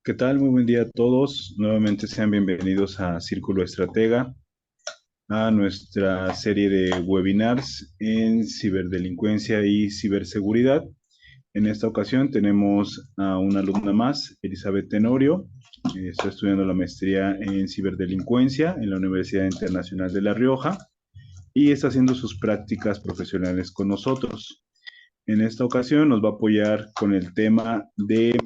¿Qué tal? Muy buen día a todos. Nuevamente sean bienvenidos a Círculo Estratega, a nuestra serie de webinars en ciberdelincuencia y ciberseguridad. En esta ocasión tenemos a una alumna más, Elizabeth Tenorio. Está estudiando la maestría en ciberdelincuencia en la Universidad Internacional de La Rioja y está haciendo sus prácticas profesionales con nosotros. En esta ocasión nos va a apoyar con el tema de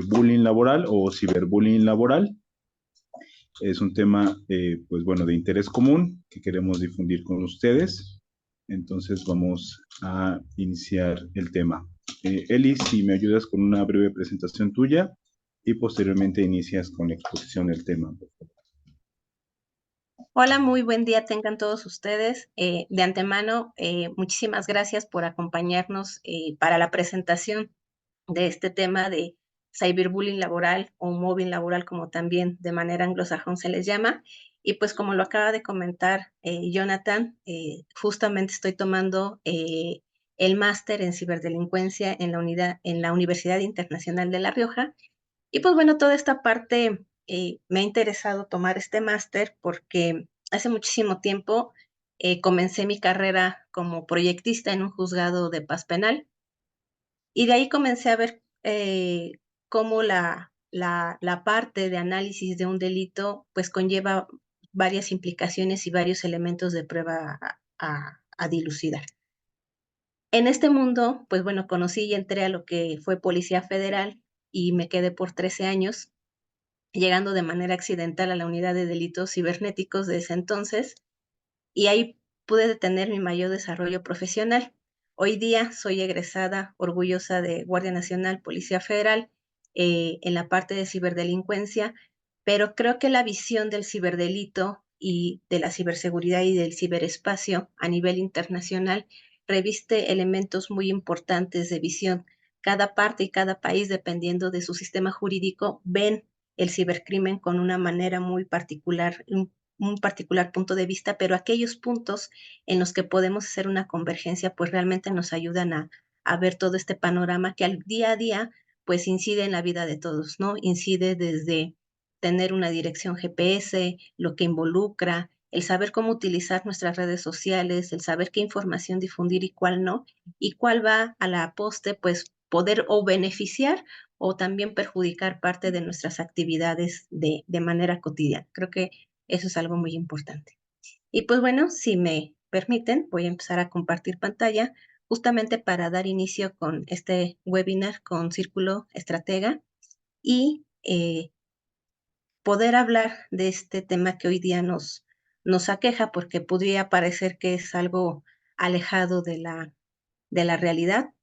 bullying laboral o ciberbullying laboral. Es un tema, pues bueno, de interés común que queremos difundir con ustedes. Entonces vamos a iniciar el tema. Eli, si me ayudas con una breve presentación tuya y posteriormente inicias con la exposición del tema. Hola, muy buen día tengan todos ustedes. De antemano, muchísimas gracias por acompañarnos para la presentación de este tema de cyberbullying laboral o mobbing laboral, como también de manera anglosajón se les llama. Y pues como lo acaba de comentar Jonathan, justamente estoy tomando el máster en ciberdelincuencia en la Universidad Internacional de La Rioja. Y pues bueno, toda esta parte me ha interesado tomar este máster porque hace muchísimo tiempo comencé mi carrera como proyectista en un juzgado de paz penal y de ahí comencé a ver cómo la parte de análisis de un delito pues conlleva varias implicaciones y varios elementos de prueba a dilucidar. En este mundo, pues bueno, conocí y entré a lo que fue Policía Federal y me quedé por 13 años llegando de manera accidental a la unidad de delitos cibernéticos de ese entonces, y ahí pude tener mi mayor desarrollo profesional. Hoy día soy egresada, orgullosa de Guardia Nacional, Policía Federal, en la parte de ciberdelincuencia, pero creo que la visión del ciberdelito y de la ciberseguridad y del ciberespacio a nivel internacional reviste elementos muy importantes de visión. Cada parte y cada país, dependiendo de su sistema jurídico, ven el cibercrimen con una manera muy particular, un particular punto de vista, pero aquellos puntos en los que podemos hacer una convergencia, pues realmente nos ayudan a ver todo este panorama que al día a día, pues incide en la vida de todos, ¿no? Incide desde tener una dirección GPS, lo que involucra, el saber cómo utilizar nuestras redes sociales, el saber qué información difundir y cuál no, y cuál va a la poste, pues poder o beneficiar o también perjudicar parte de nuestras actividades de manera cotidiana. Creo que eso es algo muy importante. Y pues bueno, si me permiten, voy a empezar a compartir pantalla justamente para dar inicio con este webinar con Círculo Estratega y poder hablar de este tema que hoy día nos aqueja porque podría parecer que es algo alejado de la realidad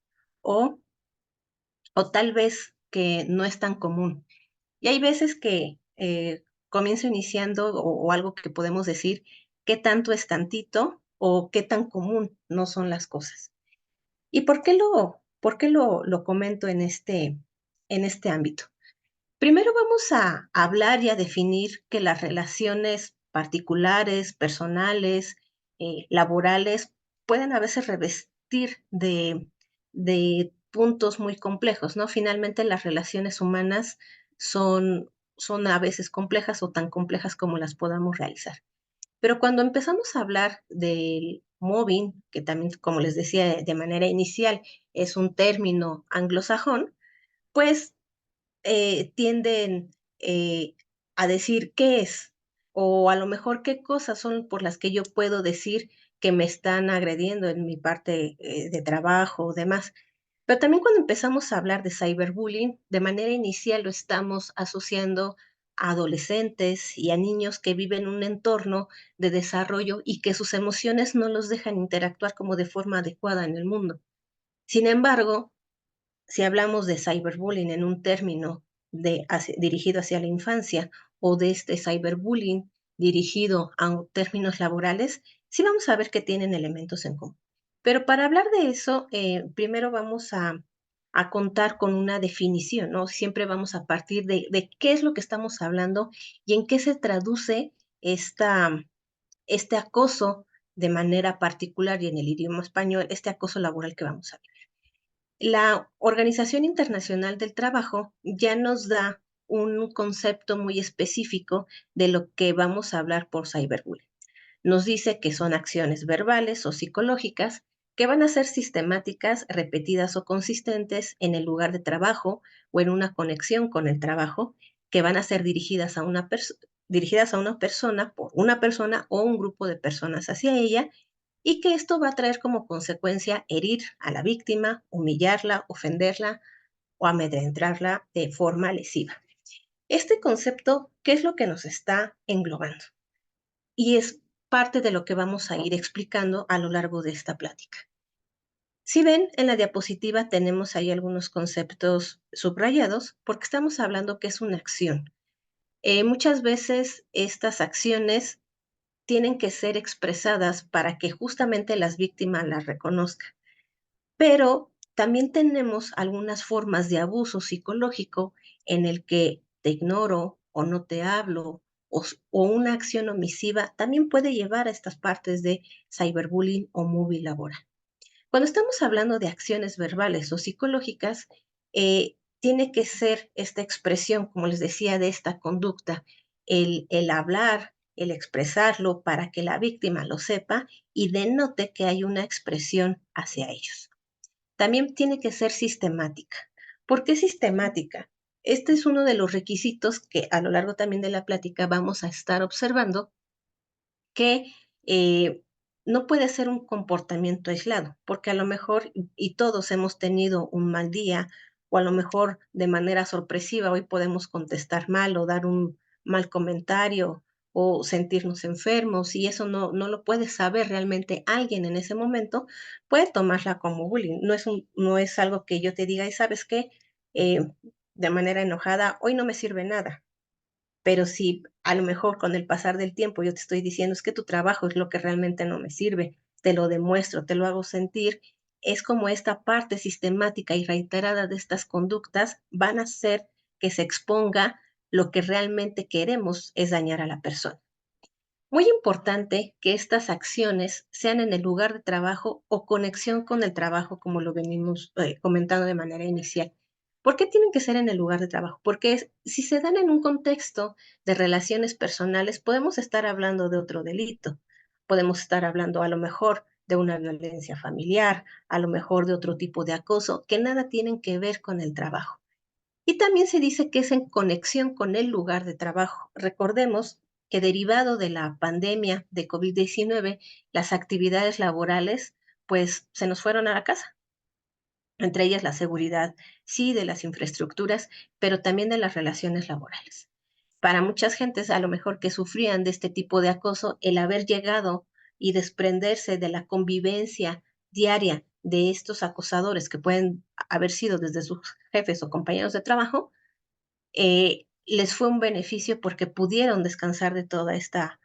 o, o tal vez que no es tan común. Y hay veces que comienzo iniciando o algo que podemos decir, qué tanto es tantito o qué tan común no son las cosas. ¿Y por qué lo comento en este ámbito? Primero vamos a hablar y a definir que las relaciones particulares, personales, laborales, pueden a veces revestir de puntos muy complejos, ¿no? Finalmente las relaciones humanas son a veces complejas o tan complejas como las podamos realizar. Pero cuando empezamos a hablar del mobbing, que también, como les decía de manera inicial, es un término anglosajón, pues tienden a decir qué es, o a lo mejor qué cosas son por las que yo puedo decir que me están agrediendo en mi parte de trabajo o demás. Pero también cuando empezamos a hablar de cyberbullying, de manera inicial lo estamos asociando a adolescentes y a niños que viven un entorno de desarrollo y que sus emociones no los dejan interactuar como de forma adecuada en el mundo. Sin embargo, si hablamos de cyberbullying en un término dirigido hacia la infancia o de este cyberbullying dirigido a términos laborales, sí vamos a ver que tienen elementos en común. Pero para hablar de eso, primero vamos a contar con una definición, ¿no? Siempre vamos a partir de qué es lo que estamos hablando y en qué se traduce este acoso de manera particular y en el idioma español, este acoso laboral que vamos a ver. La Organización Internacional del Trabajo ya nos da un concepto muy específico de lo que vamos a hablar por cyberbullying. Nos dice que son acciones verbales o psicológicas que van a ser sistemáticas, repetidas o consistentes en el lugar de trabajo o en una conexión con el trabajo, que van a ser dirigidas a una persona por una persona o un grupo de personas hacia ella, y que esto va a traer como consecuencia herir a la víctima, humillarla, ofenderla o amedrentarla de forma lesiva. Este concepto, ¿qué es lo que nos está englobando? Y es parte de lo que vamos a ir explicando a lo largo de esta plática. Si ven, en la diapositiva tenemos ahí algunos conceptos subrayados porque estamos hablando que es una acción. Muchas veces estas acciones tienen que ser expresadas para que justamente las víctimas las reconozcan. Pero también tenemos algunas formas de abuso psicológico en el que te ignoro o no te hablo o una acción omisiva también puede llevar a estas partes de cyberbullying o moving laboral. Cuando estamos hablando de acciones verbales o psicológicas, tiene que ser esta expresión, como les decía, de esta conducta, el hablar, el expresarlo para que la víctima lo sepa y denote que hay una expresión hacia ellos. También tiene que ser sistemática. ¿Por qué sistemática? Este es uno de los requisitos que a lo largo también de la plática vamos a estar observando, que no puede ser un comportamiento aislado, porque a lo mejor, y todos hemos tenido un mal día, o a lo mejor de manera sorpresiva hoy podemos contestar mal o dar un mal comentario o sentirnos enfermos, y eso no lo puede saber realmente alguien en ese momento, puede tomarla como bullying. No es algo que yo te diga, y sabes qué, de manera enojada, hoy no me sirve nada. Pero si a lo mejor con el pasar del tiempo yo te estoy diciendo, es que tu trabajo es lo que realmente no me sirve, te lo demuestro, te lo hago sentir, es como esta parte sistemática y reiterada de estas conductas van a hacer que se exponga lo que realmente queremos es dañar a la persona. Muy importante que estas acciones sean en el lugar de trabajo o conexión con el trabajo, como lo venimos comentando de manera inicial. ¿Por qué tienen que ser en el lugar de trabajo? Porque si se dan en un contexto de relaciones personales, podemos estar hablando de otro delito. Podemos estar hablando a lo mejor de una violencia familiar, a lo mejor de otro tipo de acoso, que nada tienen que ver con el trabajo. Y también se dice que es en conexión con el lugar de trabajo. Recordemos que derivado de la pandemia de COVID-19, las actividades laborales pues se nos fueron a la casa, entre ellas la seguridad, sí, de las infraestructuras, pero también de las relaciones laborales. Para muchas gentes, a lo mejor que sufrían de este tipo de acoso, el haber llegado y desprenderse de la convivencia diaria de estos acosadores que pueden haber sido desde sus jefes o compañeros de trabajo, les fue un beneficio porque pudieron descansar de toda esta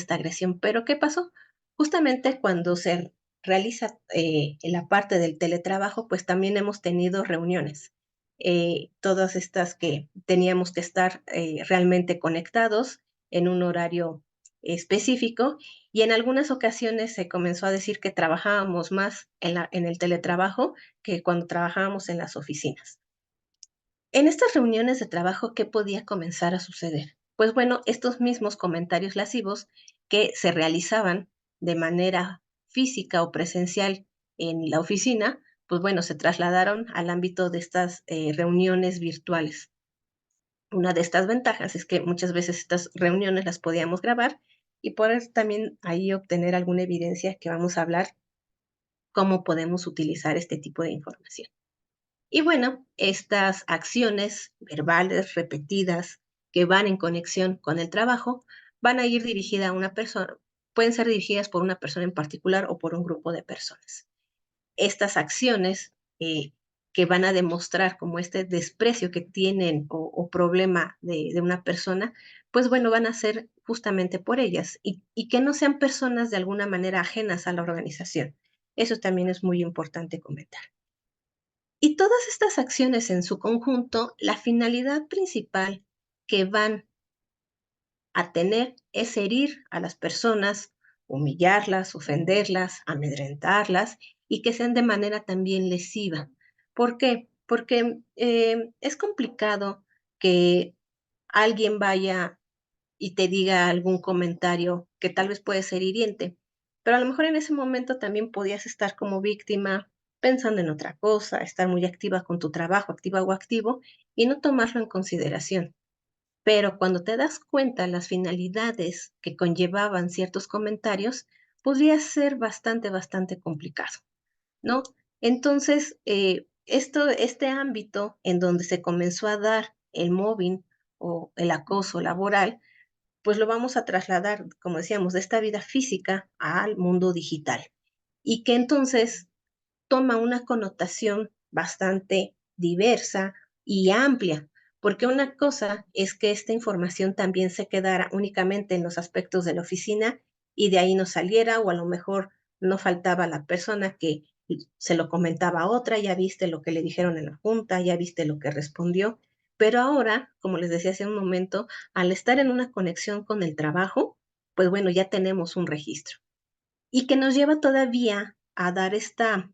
agresión. Pero ¿qué pasó? Justamente cuando se realiza en la parte del teletrabajo, pues también hemos tenido reuniones. Todas estas que teníamos que estar realmente conectados en un horario específico, y en algunas ocasiones se comenzó a decir que trabajábamos más en el teletrabajo que cuando trabajábamos en las oficinas. En estas reuniones de trabajo, ¿qué podía comenzar a suceder? Pues bueno, estos mismos comentarios lascivos que se realizaban de manera física o presencial en la oficina, pues bueno, se trasladaron al ámbito de estas reuniones virtuales. Una de estas ventajas es que muchas veces estas reuniones las podíamos grabar y poder también ahí obtener alguna evidencia que vamos a hablar cómo podemos utilizar este tipo de información. Y bueno, estas acciones verbales repetidas que van en conexión con el trabajo van a ir dirigidas a una persona, pueden ser dirigidas por una persona en particular o por un grupo de personas. Estas acciones que van a demostrar como este desprecio que tienen o problema de una persona, pues bueno, van a ser justamente por ellas y que no sean personas de alguna manera ajenas a la organización. Eso también es muy importante comentar. Y todas estas acciones en su conjunto, la finalidad principal que van a tener es herir a las personas, humillarlas, ofenderlas, amedrentarlas y que sean de manera también lesiva. ¿Por qué? Porque es complicado que alguien vaya y te diga algún comentario que tal vez puede ser hiriente, pero a lo mejor en ese momento también podías estar como víctima pensando en otra cosa, estar muy activa con tu trabajo, activa o activo, y no tomarlo en consideración. Pero cuando te das cuenta las finalidades que conllevaban ciertos comentarios, podría ser bastante complicado, ¿no? Entonces, este ámbito en donde se comenzó a dar el mobbing o el acoso laboral, pues lo vamos a trasladar, como decíamos, de esta vida física al mundo digital. Y que entonces toma una connotación bastante diversa y amplia, porque una cosa es que esta información también se quedara únicamente en los aspectos de la oficina y de ahí no saliera, o a lo mejor no faltaba la persona que se lo comentaba a otra, ya viste lo que le dijeron en la junta, ya viste lo que respondió, pero ahora, como les decía hace un momento, al estar en una conexión con el trabajo, pues bueno, ya tenemos un registro y que nos lleva todavía a dar esta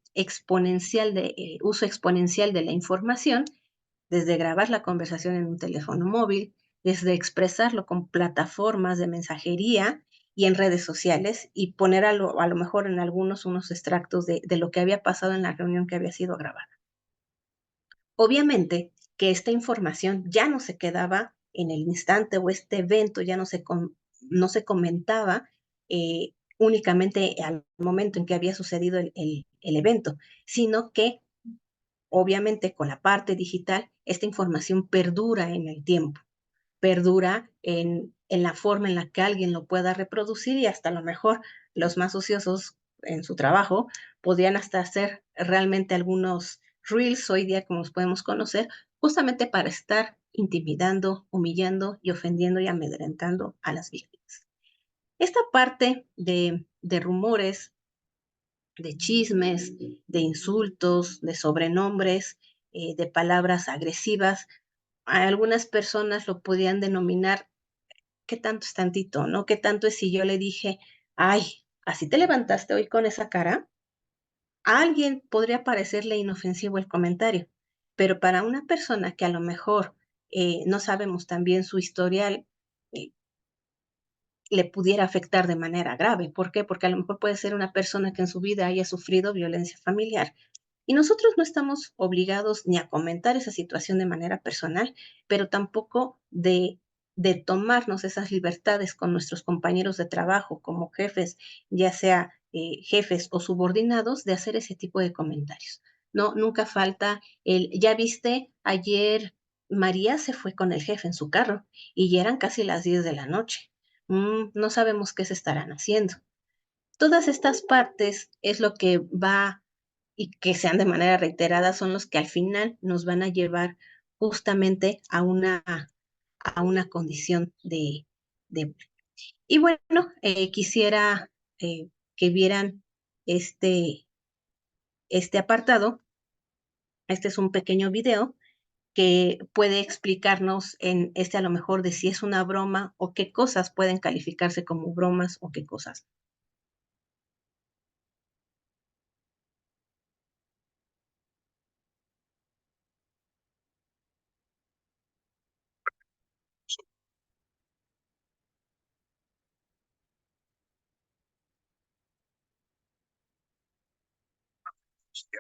uso exponencial de la información, desde grabar la conversación en un teléfono móvil, desde expresarlo con plataformas de mensajería y en redes sociales y poner a lo mejor en algunos unos extractos de lo que había pasado en la reunión que había sido grabada. Obviamente que esta información ya no se quedaba en el instante o este evento ya no se comentaba únicamente al momento en que había sucedido el evento, sino que obviamente con la parte digital esta información perdura en el tiempo, perdura en la forma en la que alguien lo pueda reproducir y hasta a lo mejor los más ociosos en su trabajo podrían hasta hacer realmente algunos reels hoy día como los podemos conocer, justamente para estar intimidando, humillando y ofendiendo y amedrentando a las víctimas. Esta parte de rumores, de chismes, de insultos, de sobrenombres, de palabras agresivas, a algunas personas lo podían denominar qué tanto es tantito, ¿no? ¿Qué tanto es si yo le dije, ay, así te levantaste hoy con esa cara? A alguien podría parecerle inofensivo el comentario, pero para una persona que a lo mejor no sabemos también su historial, eh, le pudiera afectar de manera grave. ¿Por qué? Porque a lo mejor puede ser una persona que en su vida haya sufrido violencia familiar. Y nosotros no estamos obligados ni a comentar esa situación de manera personal, pero tampoco de tomarnos esas libertades con nuestros compañeros de trabajo como jefes, ya sea jefes o subordinados, de hacer ese tipo de comentarios. No, nunca falta ya viste, ayer María se fue con el jefe en su carro y ya eran casi las 10 de la noche. No sabemos qué se estarán haciendo. Todas estas partes es lo que va y que sean de manera reiterada son los que al final nos van a llevar justamente a una condición de... Y bueno, quisiera que vieran este, este apartado. Este es un pequeño video que puede explicarnos en este a lo mejor de si es una broma o qué cosas pueden calificarse como bromas o qué cosas.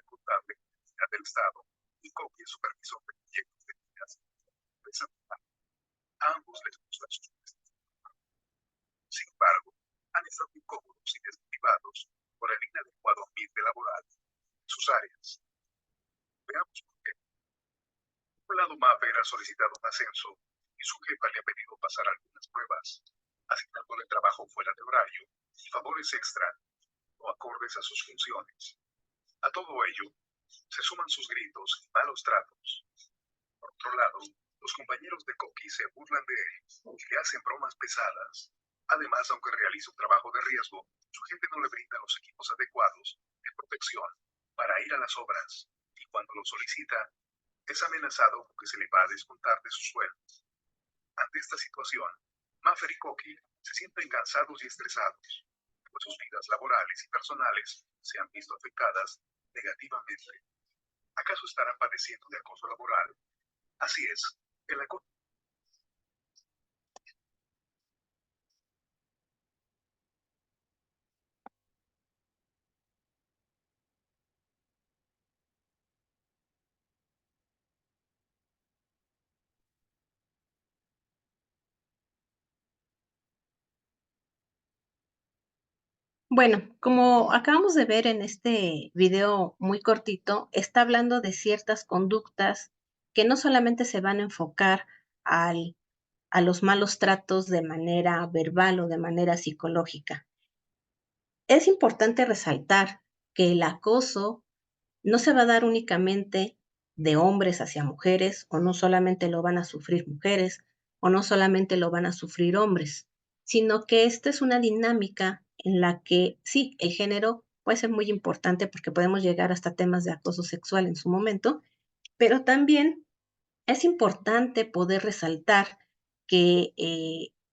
Contable del Estado y copia y supervisor de proyectos de empresa. A ambos les gustan sus prestaciones. Sin embargo, han estado incómodos y desmotivados por el inadecuado ambiente laboral en sus áreas. Veamos por qué. Por un lado, Mafe ha solicitado un ascenso y su jefa le ha pedido pasar algunas pruebas, asignándole trabajo fuera de horario y favores extra no acordes a sus funciones. A todo ello, se suman sus gritos y malos tratos. Por otro lado, los compañeros de Coqui se burlan de él y le hacen bromas pesadas. Además, aunque realiza un trabajo de riesgo, su gente no le brinda los equipos adecuados de protección para ir a las obras y cuando lo solicita, es amenazado con que se le va a descontar de su sueldo. Ante esta situación, Maffer y Coqui se sienten cansados y estresados, pues sus vidas laborales y personales se han visto afectadas negativamente. ¿Acaso estarán padeciendo de acoso laboral? Así es, el acoso Bueno, como acabamos de ver en este video muy cortito, está hablando de ciertas conductas que no solamente se van a enfocar a los malos tratos de manera verbal o de manera psicológica. Es importante resaltar que el acoso no se va a dar únicamente de hombres hacia mujeres, o no solamente lo van a sufrir mujeres, o no solamente lo van a sufrir hombres, sino que esta es una dinámica en la que sí, el género puede ser muy importante porque podemos llegar hasta temas de acoso sexual en su momento, pero también es importante poder resaltar que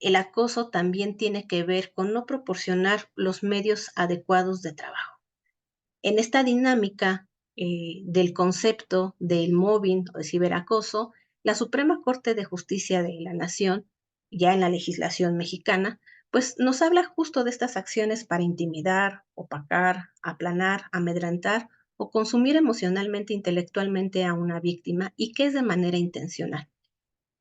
el acoso también tiene que ver con no proporcionar los medios adecuados de trabajo. En esta dinámica del concepto del mobbing o de ciberacoso, la Suprema Corte de Justicia de la Nación, ya en la legislación mexicana, pues nos habla justo de estas acciones para intimidar, opacar, aplanar, amedrentar o consumir emocionalmente, intelectualmente a una víctima y que es de manera intencional.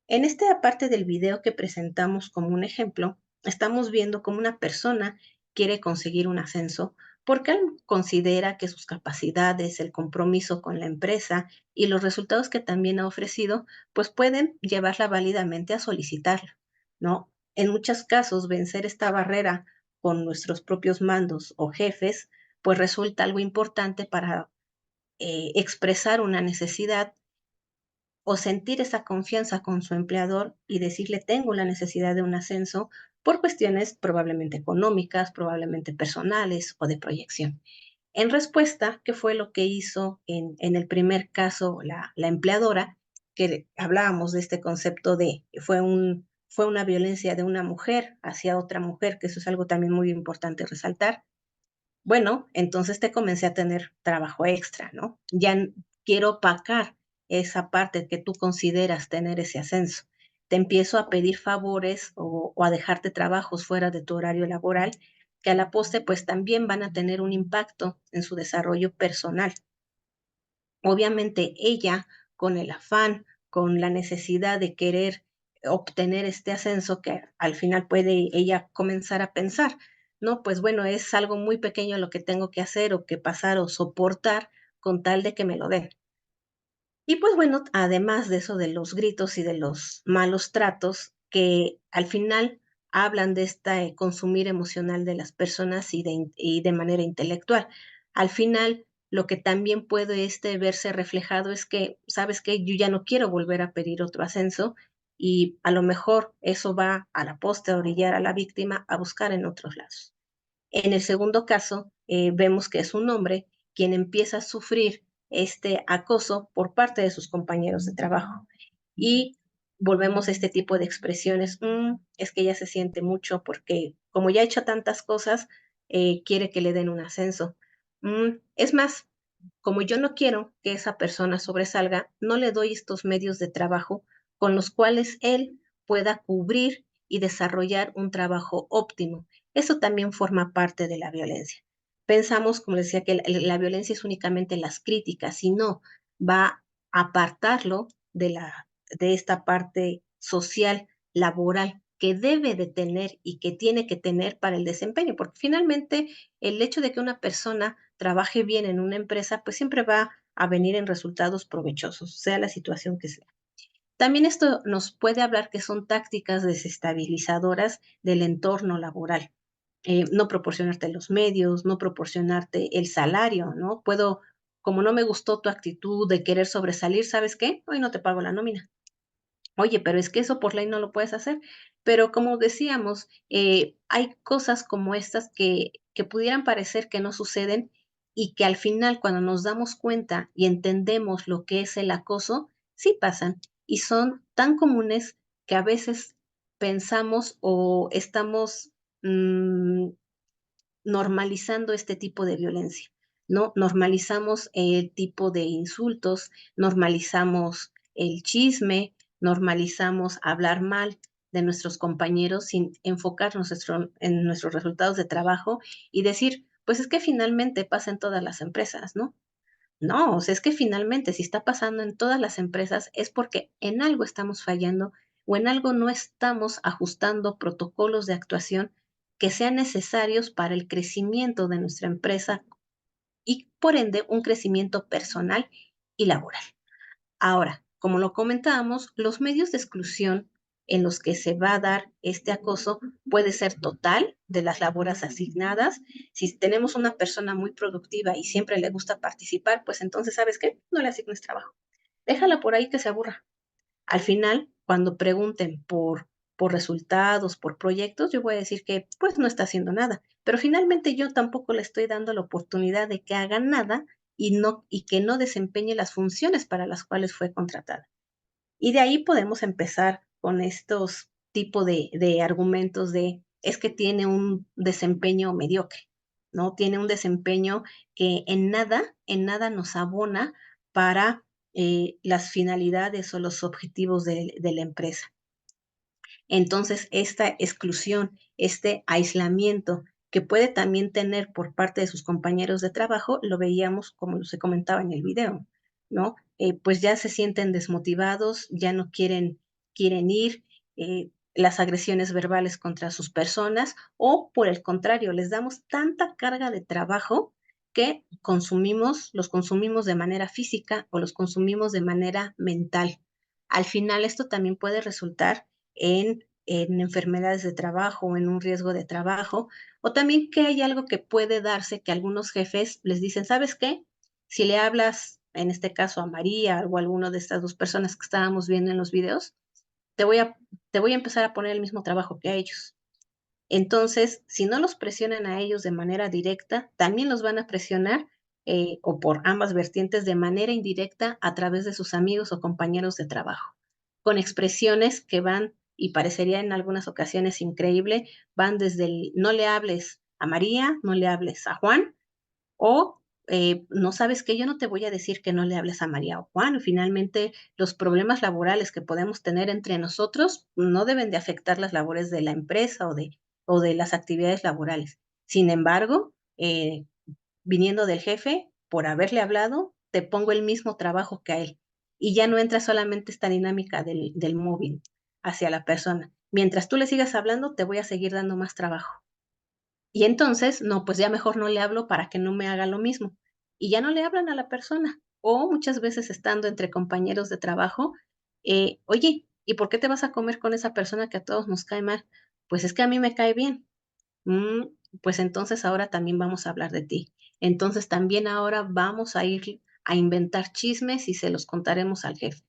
En esta parte del video que presentamos como un ejemplo, estamos viendo cómo una persona quiere conseguir un ascenso porque él considera que sus capacidades, el compromiso con la empresa y los resultados que también ha ofrecido, pues pueden llevarla válidamente a solicitarla, ¿no? En muchos casos, vencer esta barrera con nuestros propios mandos o jefes, pues resulta algo importante para expresar una necesidad o sentir esa confianza con su empleador y decirle tengo la necesidad de un ascenso por cuestiones probablemente económicas, probablemente personales o de proyección. En respuesta, ¿qué fue lo que hizo en el primer caso la empleadora? Que hablábamos de este concepto de fue una violencia de una mujer hacia otra mujer, que eso es algo también muy importante resaltar. Bueno, entonces te comencé a tener trabajo extra, ¿no? Ya quiero opacar esa parte que tú consideras tener ese ascenso. Te empiezo a pedir favores o a dejarte trabajos fuera de tu horario laboral, que a la postre pues también van a tener un impacto en su desarrollo personal. Obviamente ella, con el afán, con la necesidad de querer obtener este ascenso que al final puede ella comenzar a pensar, ¿no? Pues bueno, es algo muy pequeño lo que tengo que hacer o que pasar o soportar con tal de que me lo den. Y pues bueno, además de eso de los gritos y de los malos tratos que al final hablan de este consumir emocional de las personas y de manera intelectual. Al final, lo que también puede verse reflejado es que, ¿sabes qué? Yo ya no quiero volver a pedir otro ascenso y a lo mejor eso va a la postre a orillar a la víctima a buscar en otros lados. En el segundo caso, vemos que es un hombre quien empieza a sufrir este acoso por parte de sus compañeros de trabajo. Y volvemos a este tipo de expresiones, es que ella se siente mucho porque como ya ha hecho tantas cosas, quiere que le den un ascenso. Es más, como yo no quiero que esa persona sobresalga, no le doy estos medios de trabajo con los cuales él pueda cubrir y desarrollar un trabajo óptimo. Eso también forma parte de la violencia. Pensamos, como decía, que la violencia es únicamente las críticas, sino va a apartarlo de esta parte social, laboral, que debe de tener y que tiene que tener para el desempeño, porque finalmente el hecho de que una persona trabaje bien en una empresa, pues siempre va a venir en resultados provechosos, sea la situación que sea. También esto nos puede hablar que son tácticas desestabilizadoras del entorno laboral. No proporcionarte los medios, no proporcionarte el salario, ¿no? Como no me gustó tu actitud de querer sobresalir, ¿sabes qué? Hoy no te pago la nómina. Oye, pero es que eso por ley no lo puedes hacer. Pero como decíamos, hay cosas como estas que pudieran parecer que no suceden y que al final cuando nos damos cuenta y entendemos lo que es el acoso, sí pasan y son tan comunes que a veces pensamos o estamos normalizando este tipo de violencia, ¿no? Normalizamos el tipo de insultos, normalizamos el chisme, normalizamos hablar mal de nuestros compañeros sin enfocarnos en nuestros resultados de trabajo y decir, pues es que finalmente pasa en todas las empresas, ¿no? No, o sea, es que finalmente si está pasando en todas las empresas es porque en algo estamos fallando o en algo no estamos ajustando protocolos de actuación que sean necesarios para el crecimiento de nuestra empresa y por ende un crecimiento personal y laboral. Ahora, como lo comentábamos, los medios de exclusión en los que se va a dar este acoso puede ser total de las labores asignadas. Si tenemos una persona muy productiva y siempre le gusta participar, pues entonces, ¿sabes qué? No le asignes trabajo. Déjala por ahí que se aburra. Al final, cuando pregunten por resultados, por proyectos, yo voy a decir que pues no está haciendo nada. Pero finalmente yo tampoco le estoy dando la oportunidad de que haga nada y que no desempeñe las funciones para las cuales fue contratada. Y de ahí podemos empezar con estos tipos de argumentos de es que tiene un desempeño mediocre, ¿no? Tiene un desempeño que en nada nos abona para las finalidades o los objetivos de la empresa. Entonces, esta exclusión, este aislamiento que puede también tener por parte de sus compañeros de trabajo, lo veíamos como se comentaba en el video, ¿no? Pues ya se sienten desmotivados, ya no quieren ir, las agresiones verbales contra sus personas o por el contrario, les damos tanta carga de trabajo que los consumimos de manera física o los consumimos de manera mental. Al final, esto también puede resultar en enfermedades de trabajo o en un riesgo de trabajo, o también que hay algo que puede darse que algunos jefes les dicen, ¿sabes qué? Si le hablas, en este caso a María o a alguna de estas dos personas que estábamos viendo en los videos, te voy a, te voy a empezar a poner el mismo trabajo que a ellos. Entonces, si no los presionan a ellos de manera directa, también los van a presionar o por ambas vertientes de manera indirecta a través de sus amigos o compañeros de trabajo, con expresiones que van, y parecería en algunas ocasiones increíble, van desde el no le hables a María, no le hables a Juan, o no sabes que yo no te voy a decir que no le hables a María o Juan. Finalmente, los problemas laborales que podemos tener entre nosotros no deben de afectar las labores de la empresa o de las actividades laborales. Sin embargo, viniendo del jefe, por haberle hablado, te pongo el mismo trabajo que a él. Y ya no entra solamente esta dinámica del móvil hacia la persona. Mientras tú le sigas hablando, te voy a seguir dando más trabajo. Y entonces, no, pues ya mejor no le hablo para que no me haga lo mismo. Y ya no le hablan a la persona. O muchas veces estando entre compañeros de trabajo, oye, ¿y por qué te vas a comer con esa persona que a todos nos cae mal? Pues es que a mí me cae bien. Mm, pues entonces ahora también vamos a hablar de ti. Entonces también ahora vamos a ir a inventar chismes y se los contaremos al jefe.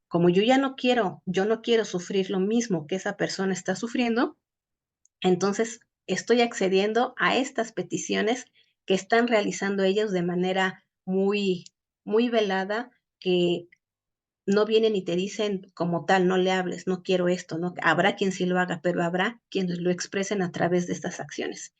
Como yo no quiero sufrir lo mismo que esa persona está sufriendo, entonces, estoy accediendo a estas peticiones que están realizando ellos de manera muy velada, que no vienen y te dicen como tal, no le hables, no quiero esto, no, habrá quien sí lo haga, pero habrá quienes lo expresen a través de estas acciones.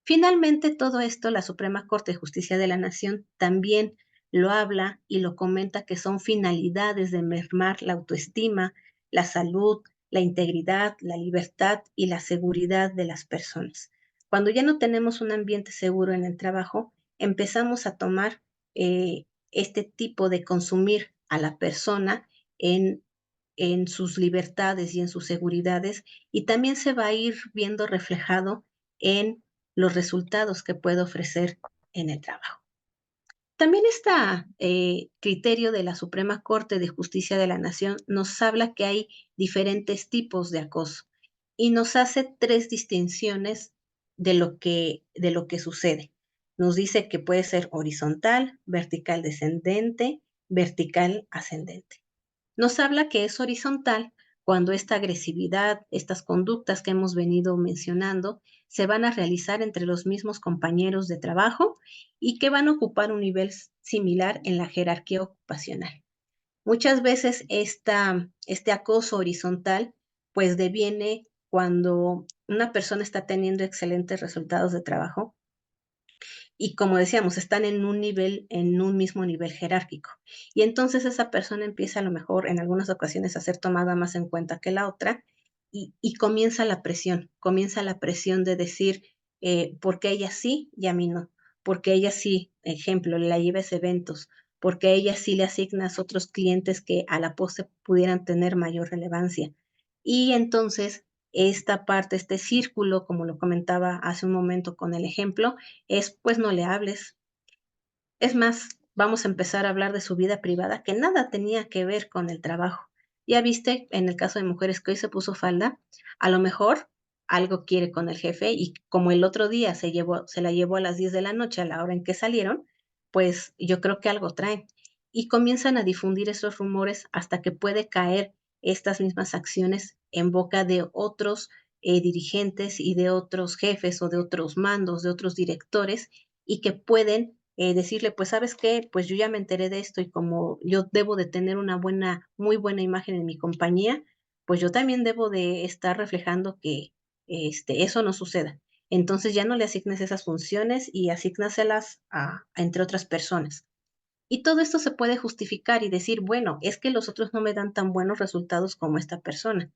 Finalmente, todo esto, la Suprema Corte de Justicia de la Nación también lo habla y lo comenta que son finalidades de mermar la autoestima, la salud, la integridad, la libertad y la seguridad de las personas. Cuando ya no tenemos un ambiente seguro en el trabajo, empezamos a tomar este tipo de consumir a la persona en sus libertades y en sus seguridades, y también se va a ir viendo reflejado en los resultados que puede ofrecer en el trabajo. También este criterio de la Suprema Corte de Justicia de la Nación nos habla que hay diferentes tipos de acoso y nos hace tres distinciones de lo que sucede. Nos dice que puede ser horizontal, vertical descendente, vertical ascendente. Nos habla que es horizontal cuando esta agresividad, estas conductas que hemos venido mencionando, se van a realizar entre los mismos compañeros de trabajo y que van a ocupar un nivel similar en la jerarquía ocupacional. Muchas veces este acoso horizontal pues deviene cuando una persona está teniendo excelentes resultados de trabajo y como decíamos, están en un mismo nivel jerárquico. Y entonces esa persona empieza a lo mejor en algunas ocasiones a ser tomada más en cuenta que la otra y comienza la presión de decir, porque ella sí y a mí no, porque ella sí, ejemplo, la lleves eventos, porque ella sí le asignas otros clientes que a la postre pudieran tener mayor relevancia. Y entonces esta parte, este círculo, como lo comentaba hace un momento con el ejemplo, es pues no le hables. Es más, vamos a empezar a hablar de su vida privada, que nada tenía que ver con el trabajo. Ya viste, en el caso de mujeres que hoy se puso falda, a lo mejor algo quiere con el jefe y como el otro día se la llevó a las 10 de la noche a la hora en que salieron, pues yo creo que algo traen. Y comienzan a difundir esos rumores hasta que puede caer estas mismas acciones en boca de otros dirigentes y de otros jefes o de otros mandos, de otros directores y que pueden decirle, pues, ¿sabes qué? Pues yo ya me enteré de esto y como yo debo de tener una buena, muy buena imagen en mi compañía, pues yo también debo de estar reflejando que eso no suceda. Entonces ya no le asignes esas funciones y asignaselas entre otras personas. Y todo esto se puede justificar y decir, bueno, es que los otros no me dan tan buenos resultados como esta persona.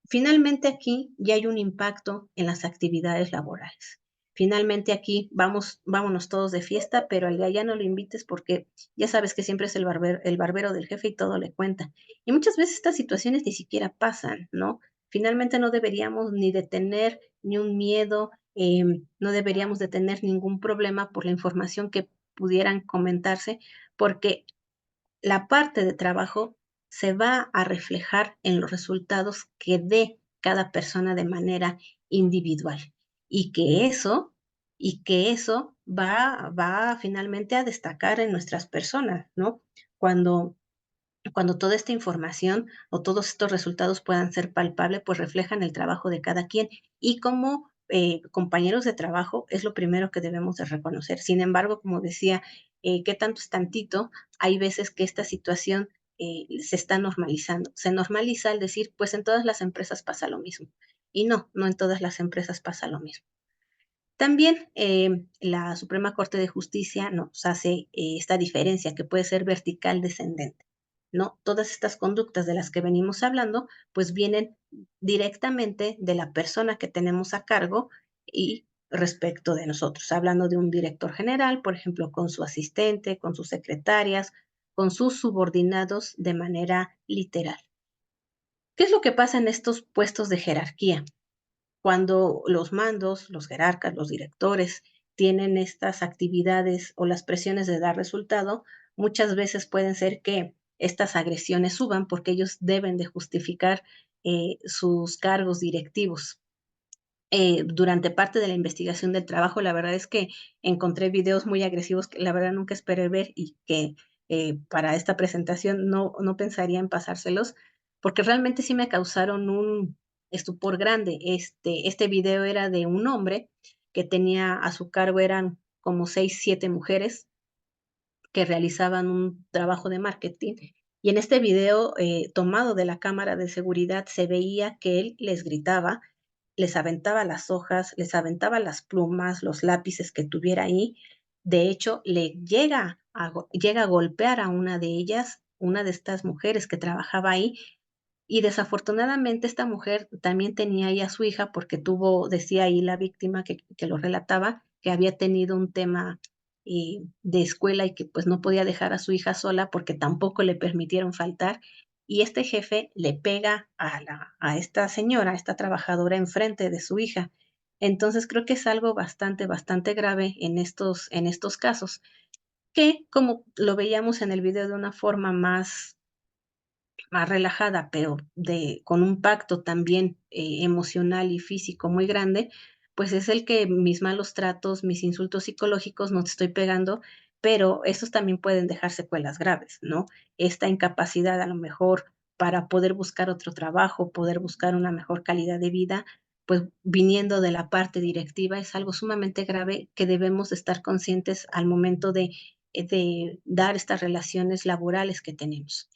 Finalmente aquí ya hay un impacto en las actividades laborales. Finalmente aquí vámonos todos de fiesta, pero al de allá no lo invites porque ya sabes que siempre es el barbero del jefe y todo le cuenta. Y muchas veces estas situaciones ni siquiera pasan, ¿no? Finalmente no deberíamos ni de tener ni un miedo, no deberíamos de tener ningún problema por la información que pudieran comentarse, porque la parte de trabajo se va a reflejar en los resultados que dé cada persona de manera individual y que eso va finalmente a destacar en nuestras personas, ¿no? Cuando cuando toda esta información o todos estos resultados puedan ser palpables, pues reflejan el trabajo de cada quien. Y como compañeros de trabajo es lo primero que debemos de reconocer. Sin embargo, como decía, ¿qué tanto es tantito? Hay veces que esta situación se está normalizando. Se normaliza al decir, pues en todas las empresas pasa lo mismo. Y no, no en todas las empresas pasa lo mismo. También la Suprema Corte de Justicia nos hace esta diferencia que puede ser vertical descendente, ¿no? Todas estas conductas de las que venimos hablando, pues vienen directamente de la persona que tenemos a cargo y respecto de nosotros, hablando de un director general, por ejemplo, con su asistente, con sus secretarias, con sus subordinados de manera literal. ¿Qué es lo que pasa en estos puestos de jerarquía? Cuando los mandos, los jerarcas, los directores tienen estas actividades o las presiones de dar resultado, muchas veces pueden ser que estas agresiones suban porque ellos deben de justificar sus cargos directivos. Durante parte de la investigación del trabajo, la verdad es que encontré videos muy agresivos que la verdad nunca esperé ver y que para esta presentación no pensaría en pasárselos, porque realmente sí me causaron un estupor grande. Este video era de un hombre que tenía a su cargo, eran como 6, 7 mujeres que realizaban un trabajo de marketing. Y en este video tomado de la cámara de seguridad se veía que él les gritaba, les aventaba las hojas, les aventaba las plumas, los lápices que tuviera ahí. De hecho, llega a golpear a una de ellas, una de estas mujeres que trabajaba ahí, y desafortunadamente esta mujer también tenía ahí a su hija porque decía ahí la víctima que lo relataba, que había tenido un tema de escuela y que pues no podía dejar a su hija sola porque tampoco le permitieron faltar. Y este jefe le pega a esta señora, a esta trabajadora enfrente de su hija. Entonces creo que es algo bastante, bastante grave en estos casos, que como lo veíamos en el video de una forma más relajada, pero con un pacto también emocional y físico muy grande, pues es el que mis malos tratos, mis insultos psicológicos, no te estoy pegando, pero estos también pueden dejar secuelas graves, ¿no? Esta incapacidad a lo mejor para poder buscar otro trabajo, poder buscar una mejor calidad de vida, pues viniendo de la parte directiva es algo sumamente grave que debemos estar conscientes al momento de dar estas relaciones laborales que tenemos.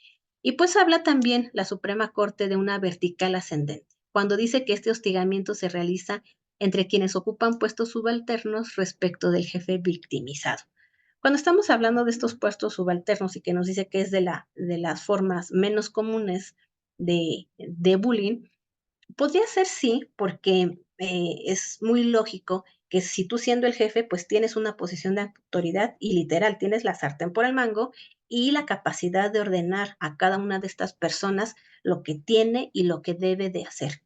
Y pues habla también la Suprema Corte de una vertical ascendente, cuando dice que este hostigamiento se realiza entre quienes ocupan puestos subalternos respecto del jefe victimizado. Cuando estamos hablando de estos puestos subalternos y que nos dice que es de las formas menos comunes de bullying, podría ser sí, porque es muy lógico que si tú siendo el jefe, pues tienes una posición de autoridad y literal, tienes la sartén por el mango y la capacidad de ordenar a cada una de estas personas lo que tiene y lo que debe de hacer.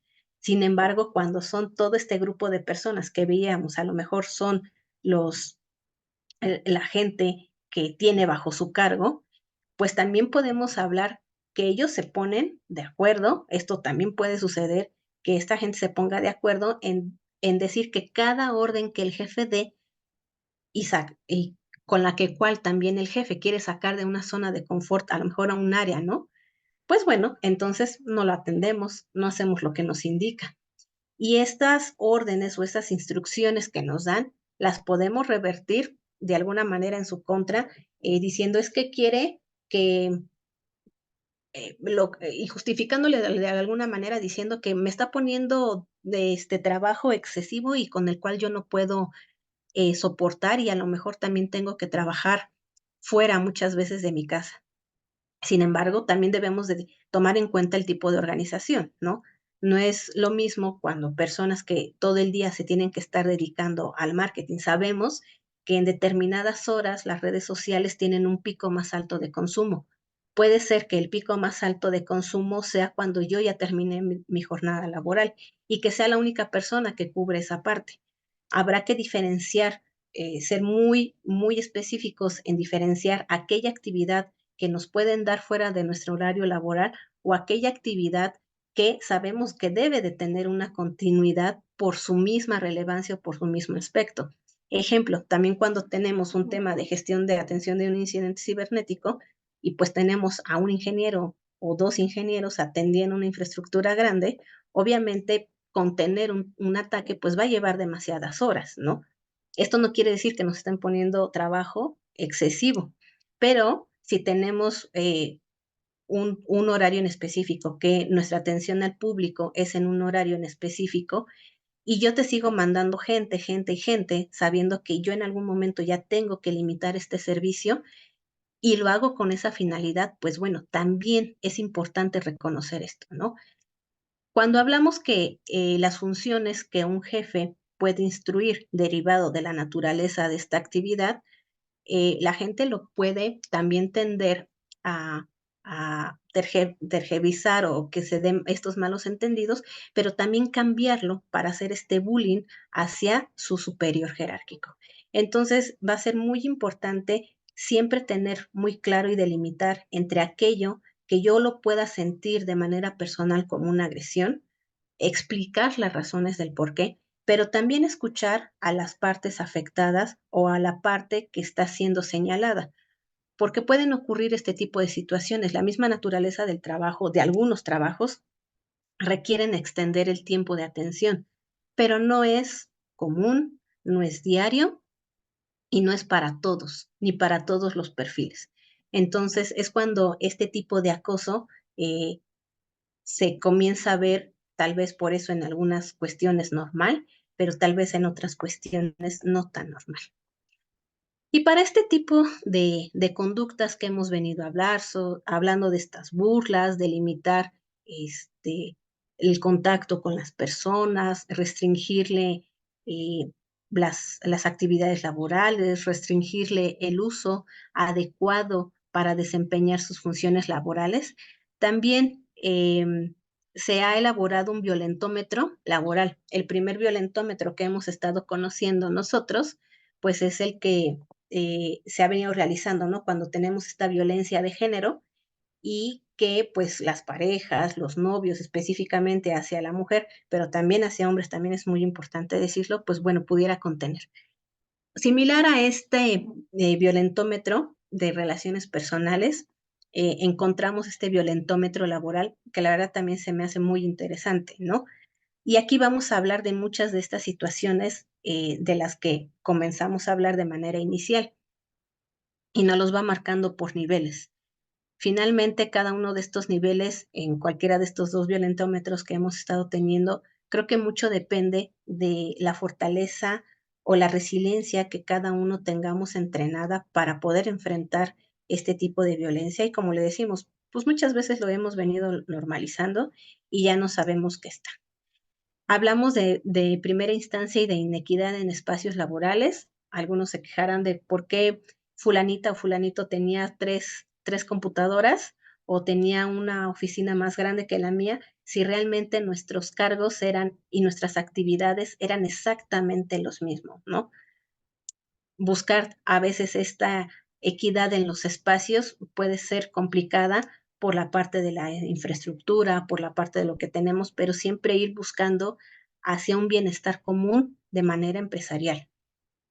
Sin embargo, cuando son todo este grupo de personas que veíamos, a lo mejor son la gente que tiene bajo su cargo, pues también podemos hablar que ellos se ponen de acuerdo. Esto también puede suceder, que esta gente se ponga de acuerdo en decir que cada orden que el jefe dé y con la que cual también el jefe quiere sacar de una zona de confort, a lo mejor a un área, ¿no? Pues bueno, entonces no lo atendemos, no hacemos lo que nos indica. Y estas órdenes o estas instrucciones que nos dan, las podemos revertir de alguna manera en su contra, diciendo es que quiere que, y justificándole de alguna manera, diciendo que me está poniendo de este trabajo excesivo y con el cual yo no puedo soportar y a lo mejor también tengo que trabajar fuera muchas veces de mi casa. Sin embargo, también debemos de tomar en cuenta el tipo de organización, ¿no? No es lo mismo cuando personas que todo el día se tienen que estar dedicando al marketing. Sabemos que en determinadas horas las redes sociales tienen un pico más alto de consumo. Puede ser que el pico más alto de consumo sea cuando yo ya terminé mi jornada laboral y que sea la única persona que cubre esa parte. Habrá que diferenciar, ser muy, muy específicos en diferenciar aquella actividad que nos pueden dar fuera de nuestro horario laboral o aquella actividad que sabemos que debe de tener una continuidad por su misma relevancia o por su mismo aspecto. Ejemplo, también cuando tenemos un tema de gestión de atención de un incidente cibernético y pues tenemos a un ingeniero o dos ingenieros atendiendo una infraestructura grande, obviamente contener un ataque pues va a llevar demasiadas horas, ¿no? Esto no quiere decir que nos estén poniendo trabajo excesivo, pero si tenemos un horario en específico, que nuestra atención al público es en un horario en específico, y yo te sigo mandando gente, gente y gente, sabiendo que yo en algún momento ya tengo que limitar este servicio y lo hago con esa finalidad, pues bueno, también es importante reconocer esto, ¿no? Cuando hablamos que las funciones que un jefe puede instruir derivado de la naturaleza de esta actividad, la gente lo puede también tender a, tergiversar o que se den estos malos entendidos, pero también cambiarlo para hacer este bullying hacia su superior jerárquico. Entonces, va a ser muy importante siempre tener muy claro y delimitar entre aquello que yo lo pueda sentir de manera personal como una agresión, explicar las razones del por qué, pero también escuchar a las partes afectadas o a la parte que está siendo señalada, porque pueden ocurrir este tipo de situaciones. La misma naturaleza del trabajo, de algunos trabajos, requieren extender el tiempo de atención, pero no es común, no es diario y no es para todos, ni para todos los perfiles. Entonces es cuando este tipo de acoso se comienza a ver, tal vez por eso en algunas cuestiones normal, pero tal vez en otras cuestiones no tan normal. Y para este tipo de conductas que hemos venido a hablar, hablando de estas burlas, de limitar el contacto con las personas, restringirle las actividades laborales, restringirle el uso adecuado para desempeñar sus funciones laborales, también se ha elaborado un violentómetro laboral. El primer violentómetro que hemos estado conociendo nosotros, pues es el que se ha venido realizando, ¿no? Cuando tenemos esta violencia de género y que pues las parejas, los novios específicamente hacia la mujer, pero también hacia hombres, también es muy importante decirlo, pues bueno, pudiera contener. Similar a este violentómetro de relaciones personales, encontramos este violentómetro laboral, que la verdad también se me hace muy interesante, ¿no? Y aquí vamos a hablar de muchas de estas situaciones de las que comenzamos a hablar de manera inicial y nos los va marcando por niveles. Finalmente, cada uno de estos niveles, en cualquiera de estos dos violentómetros que hemos estado teniendo, creo que mucho depende de la fortaleza o la resiliencia que cada uno tengamos entrenada para poder enfrentar este tipo de violencia. Y como le decimos, pues muchas veces lo hemos venido normalizando y ya no sabemos qué está. Hablamos de primera instancia y de inequidad en espacios laborales. Algunos se quejarán de por qué fulanita o fulanito tenía tres computadoras o tenía una oficina más grande que la mía, si realmente nuestros cargos eran y nuestras actividades eran exactamente los mismos, ¿no? Buscar a veces esta equidad en los espacios puede ser complicada por la parte de la infraestructura, por la parte de lo que tenemos, pero siempre ir buscando hacia un bienestar común de manera empresarial.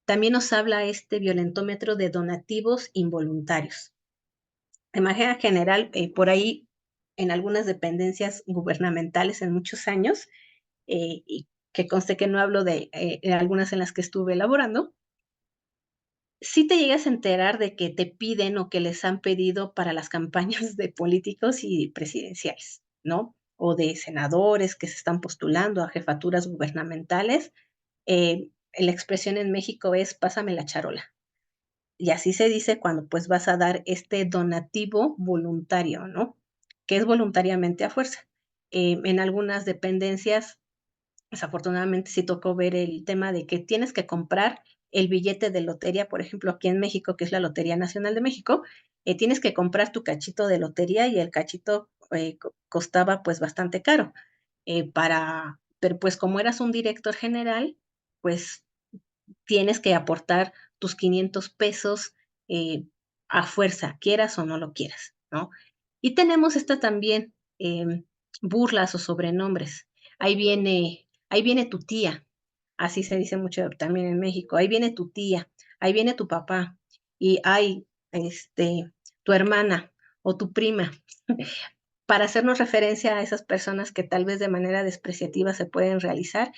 También nos habla este violentómetro de donativos involuntarios. De manera general, por ahí en algunas dependencias gubernamentales en muchos años, y que conste que no hablo de algunas en las que estuve elaborando, sí te llegas a enterar de que te piden o que les han pedido para las campañas de políticos y presidenciales, ¿no? O de senadores que se están postulando a jefaturas gubernamentales. La expresión en México es pásame la charola. Y así se dice cuando pues vas a dar este donativo voluntario, ¿no? Que es voluntariamente a fuerza. En algunas dependencias desafortunadamente sí tocó ver el tema de que tienes que comprar el billete de lotería, por ejemplo, aquí en México, que es la Lotería Nacional de México, tienes que comprar tu cachito de lotería y el cachito costaba pues bastante caro. Pero pues como eras un director general, pues tienes que aportar tus 500 pesos a fuerza, quieras o no lo quieras, ¿no? Y tenemos esta también, burlas o sobrenombres. Ahí viene tu tía, así se dice mucho también en México, ahí viene tu tía, ahí viene tu papá, y hay, tu hermana o tu prima, para hacernos referencia a esas personas que tal vez de manera despreciativa se pueden realizar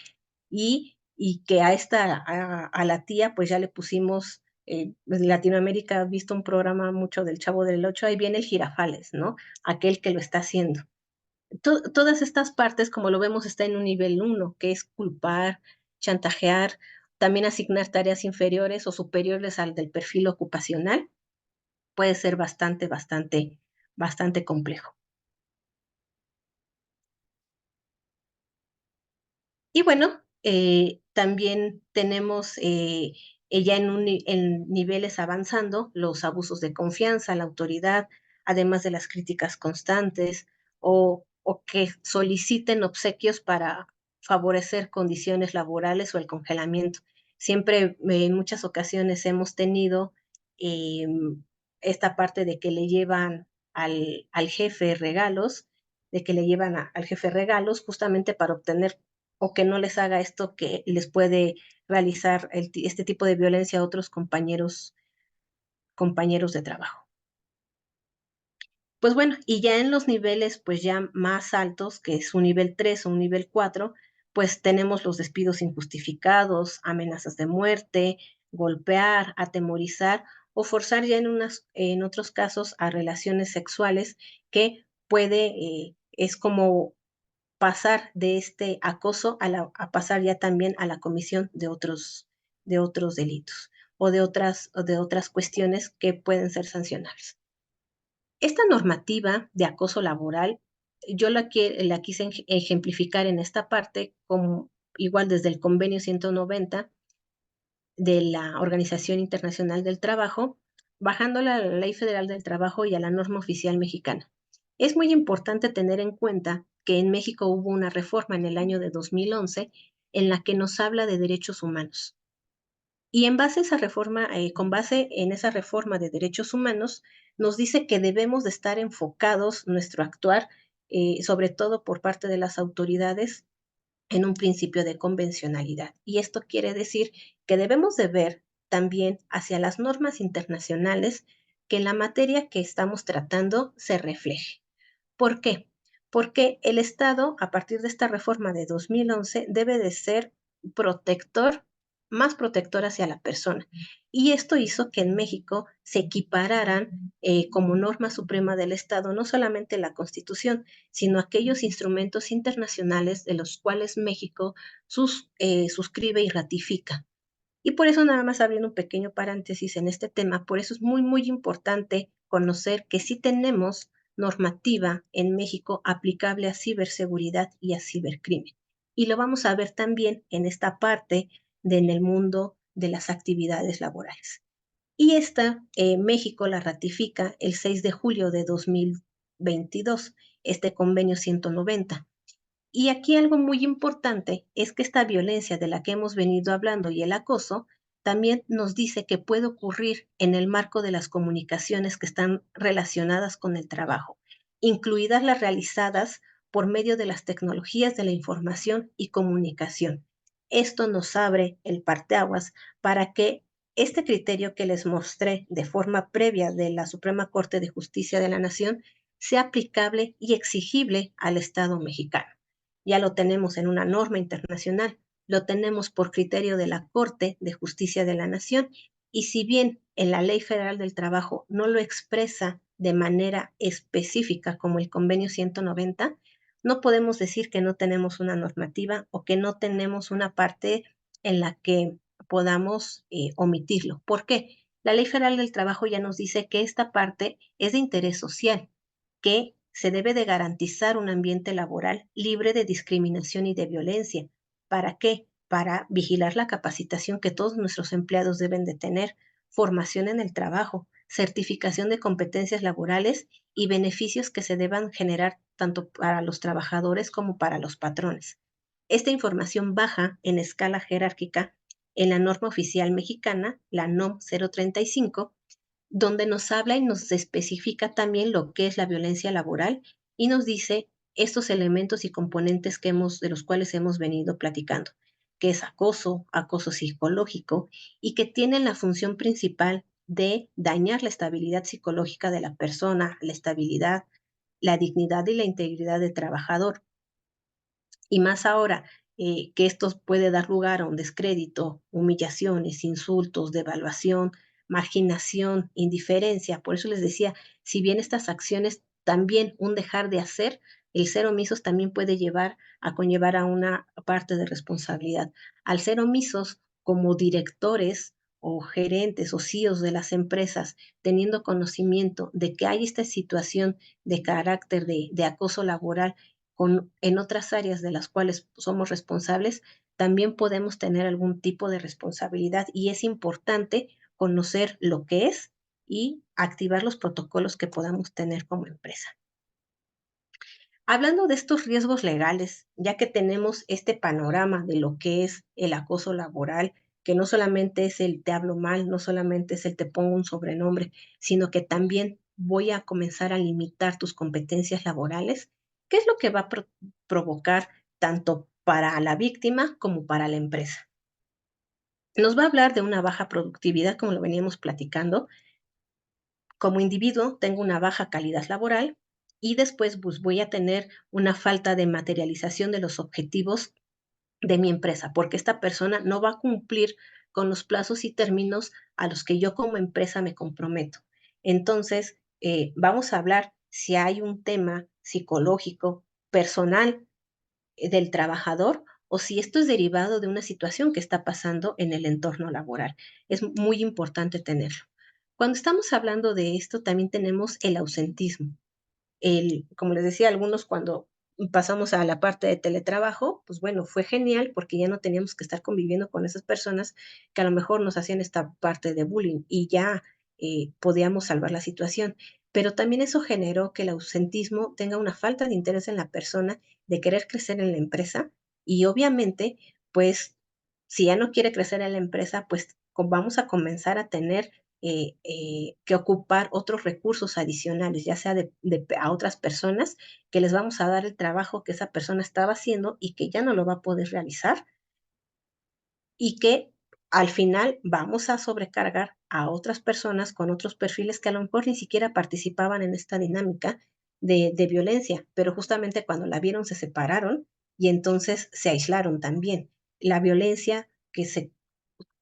y que a la tía pues ya le pusimos, en Latinoamérica ha visto un programa mucho del Chavo del Ocho, ahí viene el Girafales, ¿no? Aquel que lo está haciendo. Todas estas partes, como lo vemos, está en un nivel 1, que es culpar, chantajear, también asignar tareas inferiores o superiores al del perfil ocupacional, puede ser bastante complejo. Y bueno, también tenemos ya en niveles avanzando los abusos de confianza, la autoridad, además de las críticas constantes o que soliciten obsequios para favorecer condiciones laborales o el congelamiento. Siempre en muchas ocasiones hemos tenido eh, esta parte de que le llevan al jefe regalos, de que le llevan al jefe regalos justamente para obtener o que no les haga esto que les puede realizar este tipo de violencia a otros compañeros de trabajo. Pues bueno, y ya en los niveles pues ya más altos, que es un nivel 3 o un nivel 4, pues tenemos los despidos injustificados, amenazas de muerte, golpear, atemorizar o forzar ya en otros casos a relaciones sexuales que es como pasar de este acoso a pasar ya también a la comisión de otros delitos o de otras cuestiones que pueden ser sancionables. Esta normativa de acoso laboral, yo la quise ejemplificar en esta parte como igual desde el convenio 190 de la Organización Internacional del Trabajo, bajando a la Ley Federal del Trabajo y a la norma oficial mexicana. Es muy importante tener en cuenta que en México hubo una reforma en el año de 2011 en la que nos habla de derechos humanos. Y en base a esa reforma, con base en esa reforma de derechos humanos, nos dice que debemos de estar enfocados nuestro actuar, sobre todo por parte de las autoridades, en un principio de convencionalidad. Y esto quiere decir que debemos de ver también hacia las normas internacionales que en la materia que estamos tratando se refleje. ¿Por qué? Porque el Estado, a partir de esta reforma de 2011, debe de ser protector, más protector hacia la persona. Y esto hizo que en México se equipararan como norma suprema del Estado no solamente la Constitución, sino aquellos instrumentos internacionales de los cuales México suscribe y ratifica. Y por eso nada más abriendo un pequeño paréntesis en este tema, por eso es muy importante conocer que sí tenemos normativa en México aplicable a ciberseguridad y a cibercrimen. Y lo vamos a ver también en esta parte en el mundo de las actividades laborales. Y esta, México la ratifica el 6 de julio de 2000, 2022, este convenio 190. Y aquí algo muy importante es que esta violencia de la que hemos venido hablando y el acoso también nos dice que puede ocurrir en el marco de las comunicaciones que están relacionadas con el trabajo, incluidas las realizadas por medio de las tecnologías de la información y comunicación. Esto nos abre el parteaguas para que este criterio que les mostré de forma previa de la Suprema Corte de Justicia de la Nación sea aplicable y exigible al Estado mexicano. Ya lo tenemos en una norma internacional, lo tenemos por criterio de la Corte de Justicia de la Nación, y si bien en la Ley Federal del Trabajo no lo expresa de manera específica como el Convenio 190, no podemos decir que no tenemos una normativa o que no tenemos una parte en la que podamos omitirlo. ¿Por qué? La Ley Federal del Trabajo ya nos dice que esta parte es de interés social, que se debe de garantizar un ambiente laboral libre de discriminación y de violencia. ¿Para qué? Para vigilar la capacitación que todos nuestros empleados deben de tener, formación en el trabajo, certificación de competencias laborales y beneficios que se deban generar tanto para los trabajadores como para los patrones. Esta información baja en escala jerárquica en la norma oficial mexicana, la NOM 035, donde nos habla y nos especifica también lo que es la violencia laboral y nos dice estos elementos y componentes de los cuales hemos venido platicando, que es acoso, acoso psicológico, y que tienen la función principal de dañar la estabilidad psicológica de la persona, la estabilidad, la dignidad y la integridad del trabajador. Y más ahora que esto puede dar lugar a un descrédito, humillaciones, insultos, devaluación, marginación, indiferencia. Por eso les decía, si bien estas acciones también un dejar de hacer, el ser omisos también puede conllevar a una parte de responsabilidad. Al ser omisos como directores o gerentes o CEOs de las empresas, teniendo conocimiento de que hay esta situación de carácter de acoso laboral en otras áreas de las cuales somos responsables, también podemos tener algún tipo de responsabilidad, y es importante conocer lo que es y activar los protocolos que podamos tener como empresa. Hablando de estos riesgos legales, ya que tenemos este panorama de lo que es el acoso laboral, que no solamente es el te hablo mal, no solamente es el te pongo un sobrenombre, sino que también voy a comenzar a limitar tus competencias laborales, ¿qué es lo que va a provocar tanto para la víctima como para la empresa? Nos va a hablar de una baja productividad, como lo veníamos platicando. Como individuo tengo una baja calidad laboral y después pues, voy a tener una falta de materialización de los objetivos de mi empresa, porque esta persona no va a cumplir con los plazos y términos a los que yo como empresa me comprometo. Entonces, vamos a hablar si hay un tema psicológico, personal del trabajador, o si esto es derivado de una situación que está pasando en el entorno laboral. Es muy importante tenerlo. Cuando estamos hablando de esto, también tenemos el ausentismo. Como les decía, algunos cuando pasamos a la parte de teletrabajo, pues bueno, fue genial porque ya no teníamos que estar conviviendo con esas personas que a lo mejor nos hacían esta parte de bullying, y ya podíamos salvar la situación. Pero también eso generó que el ausentismo tenga una falta de interés en la persona de querer crecer en la empresa, y obviamente, pues si ya no quiere crecer en la empresa, pues vamos a comenzar a tener que ocupar otros recursos adicionales, ya sea a otras personas, que les vamos a dar el trabajo que esa persona estaba haciendo y que ya no lo va a poder realizar, y que al final vamos a sobrecargar a otras personas con otros perfiles que a lo mejor ni siquiera participaban en esta dinámica de violencia, pero justamente cuando la vieron se separaron y entonces se aislaron también. La violencia que se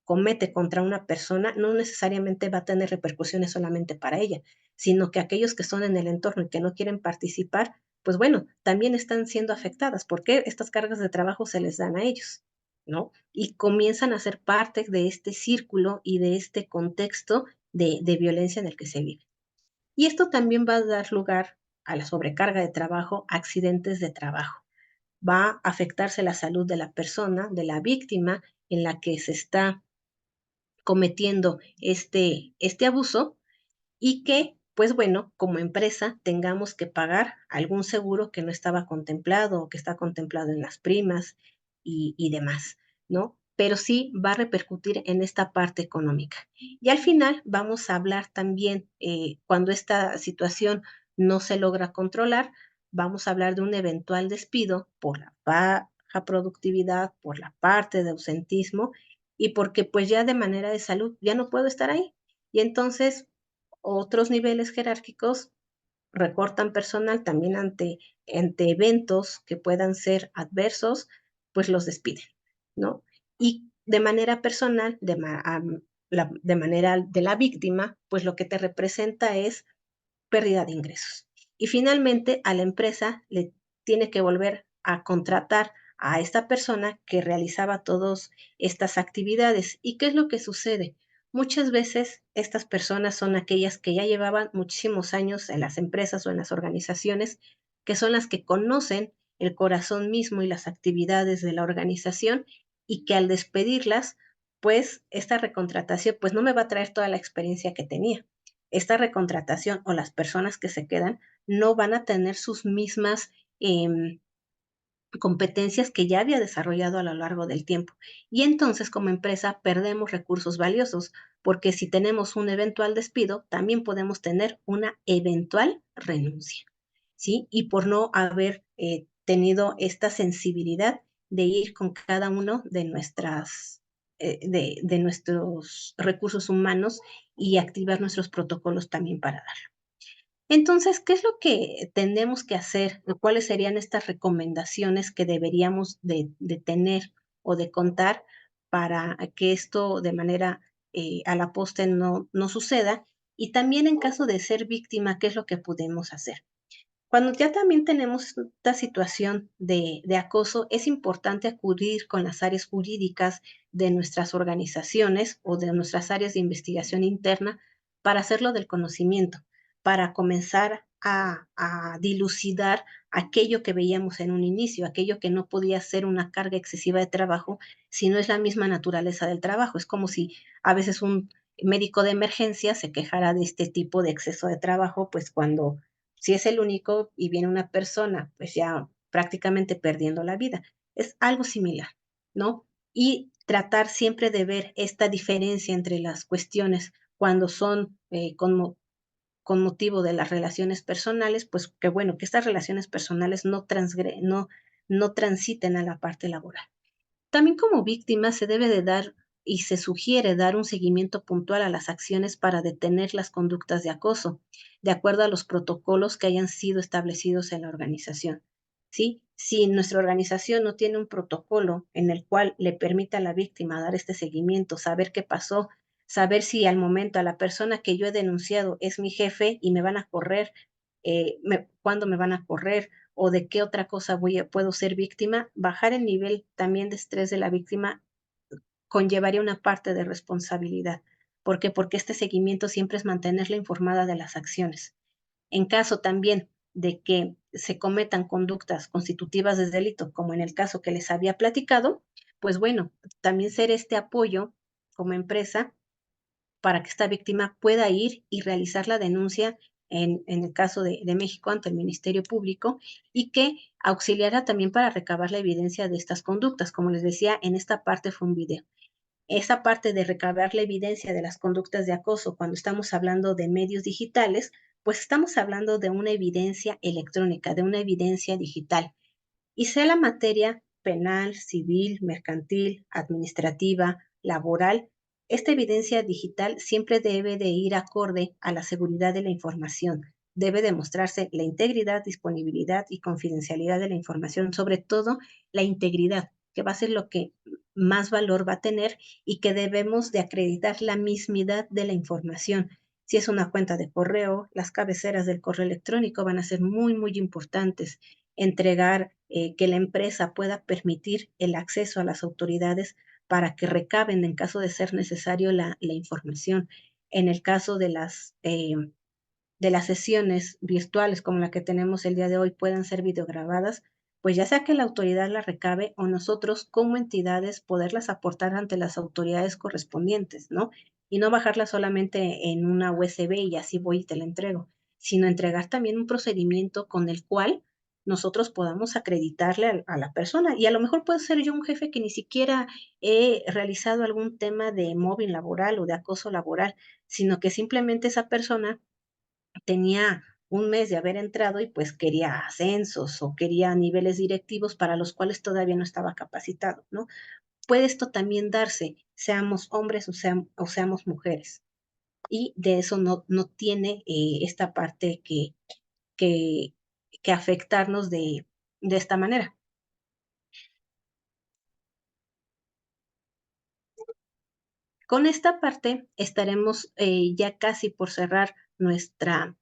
comete contra una persona no necesariamente va a tener repercusiones solamente para ella, sino que aquellos que son en el entorno y que no quieren participar, pues bueno, también están siendo afectadas porque estas cargas de trabajo se les dan a ellos, ¿no? Y comienzan a ser parte de este círculo y de este contexto de violencia en el que se vive. Y esto también va a dar lugar a la sobrecarga de trabajo, accidentes de trabajo. Va a afectarse la salud de la persona, de la víctima en la que se está cometiendo este abuso, y que pues bueno, como empresa tengamos que pagar algún seguro que no estaba contemplado o que está contemplado en las primas y demás, ¿no? Pero sí va a repercutir en esta parte económica. Y al final vamos a hablar también, cuando esta situación no se logra controlar, vamos a hablar de un eventual despido por la baja productividad, por la parte de ausentismo y porque pues ya de manera de salud ya no puedo estar ahí. Y entonces otros niveles jerárquicos recortan personal también ante eventos que puedan ser adversos, pues los despiden, ¿no? Y de manera personal, de manera de la víctima, pues lo que te representa es pérdida de ingresos. Y finalmente a la empresa le tiene que volver a contratar a esta persona que realizaba todas estas actividades. ¿Y qué es lo que sucede? Muchas veces estas personas son aquellas que ya llevaban muchísimos años en las empresas o en las organizaciones, que son las que conocen el corazón mismo y las actividades de la organización y que al despedirlas, pues esta recontratación, pues no me va a traer toda la experiencia que tenía. Esta recontratación o las personas que se quedan no van a tener sus mismas competencias que ya había desarrollado a lo largo del tiempo. Y entonces como empresa perdemos recursos valiosos, porque si tenemos un eventual despido, también podemos tener una eventual renuncia, ¿sí? Y por no haber tenido esta sensibilidad de ir con cada uno de nuestros recursos humanos y activar nuestros protocolos también para darlo. Entonces, ¿qué es lo que tenemos que hacer? ¿Cuáles serían estas recomendaciones que deberíamos de tener o de contar para que esto de manera a la poste no suceda? Y también en caso de ser víctima, ¿qué es lo que podemos hacer? Cuando ya también tenemos esta situación de acoso, es importante acudir con las áreas jurídicas de nuestras organizaciones o de nuestras áreas de investigación interna para hacerlo del conocimiento, para comenzar a dilucidar aquello que veíamos en un inicio, aquello que no podía ser una carga excesiva de trabajo, si no es la misma naturaleza del trabajo. Es como si a veces un médico de emergencia se quejara de este tipo de exceso de trabajo, pues cuando si es el único y viene una persona, pues ya prácticamente perdiendo la vida. Es algo similar, ¿no? Y tratar siempre de ver esta diferencia entre las cuestiones cuando son con motivo de las relaciones personales, pues que bueno, que estas relaciones personales no transiten a la parte laboral. También como víctima se debe de dar y se sugiere dar un seguimiento puntual a las acciones para detener las conductas de acoso, de acuerdo a los protocolos que hayan sido establecidos en la organización. ¿Sí? Si nuestra organización no tiene un protocolo en el cual le permita a la víctima dar este seguimiento, saber qué pasó, saber si al momento a la persona que yo he denunciado es mi jefe y me van a correr, cuándo me van a correr, o de qué otra cosa puedo ser víctima, bajar el nivel también de estrés de la víctima conllevaría una parte de responsabilidad. ¿Por qué? Porque este seguimiento siempre es mantenerla informada de las acciones. En caso también de que se cometan conductas constitutivas de delito, como en el caso que les había platicado, pues bueno, también ser este apoyo como empresa para que esta víctima pueda ir y realizar la denuncia en el caso de México ante el Ministerio Público y que auxiliara también para recabar la evidencia de estas conductas. Como les decía, en esta parte fue un video. Esa parte de recabar la evidencia de las conductas de acoso cuando estamos hablando de medios digitales, pues estamos hablando de una evidencia electrónica, de una evidencia digital. Y sea la materia penal, civil, mercantil, administrativa, laboral, esta evidencia digital siempre debe de ir acorde a la seguridad de la información. Debe demostrarse la integridad, disponibilidad y confidencialidad de la información, sobre todo la integridad, que va a ser lo que más valor va a tener y que debemos de acreditar la mismidad de la información. Si es una cuenta de correo, las cabeceras del correo electrónico van a ser muy importantes. Entregar que la empresa pueda permitir el acceso a las autoridades para que recaben en caso de ser necesario la información. En el caso de las sesiones virtuales como la que tenemos el día de hoy puedan ser videograbadas, pues ya sea que la autoridad la recabe o nosotros como entidades poderlas aportar ante las autoridades correspondientes, ¿no? y no bajarla solamente en una USB y así voy y te la entrego, sino entregar también un procedimiento con el cual nosotros podamos acreditarle a la persona. Y a lo mejor puede ser yo un jefe que ni siquiera he realizado algún tema de mobbing laboral o de acoso laboral, sino que simplemente esa persona tenía un mes de haber entrado y pues quería ascensos o quería niveles directivos para los cuales todavía no estaba capacitado, ¿no? Puede esto también darse, seamos hombres o seamos mujeres. Y de eso no tiene esta parte que, que afectarnos de esta manera. Con esta parte estaremos ya casi por cerrar nuestra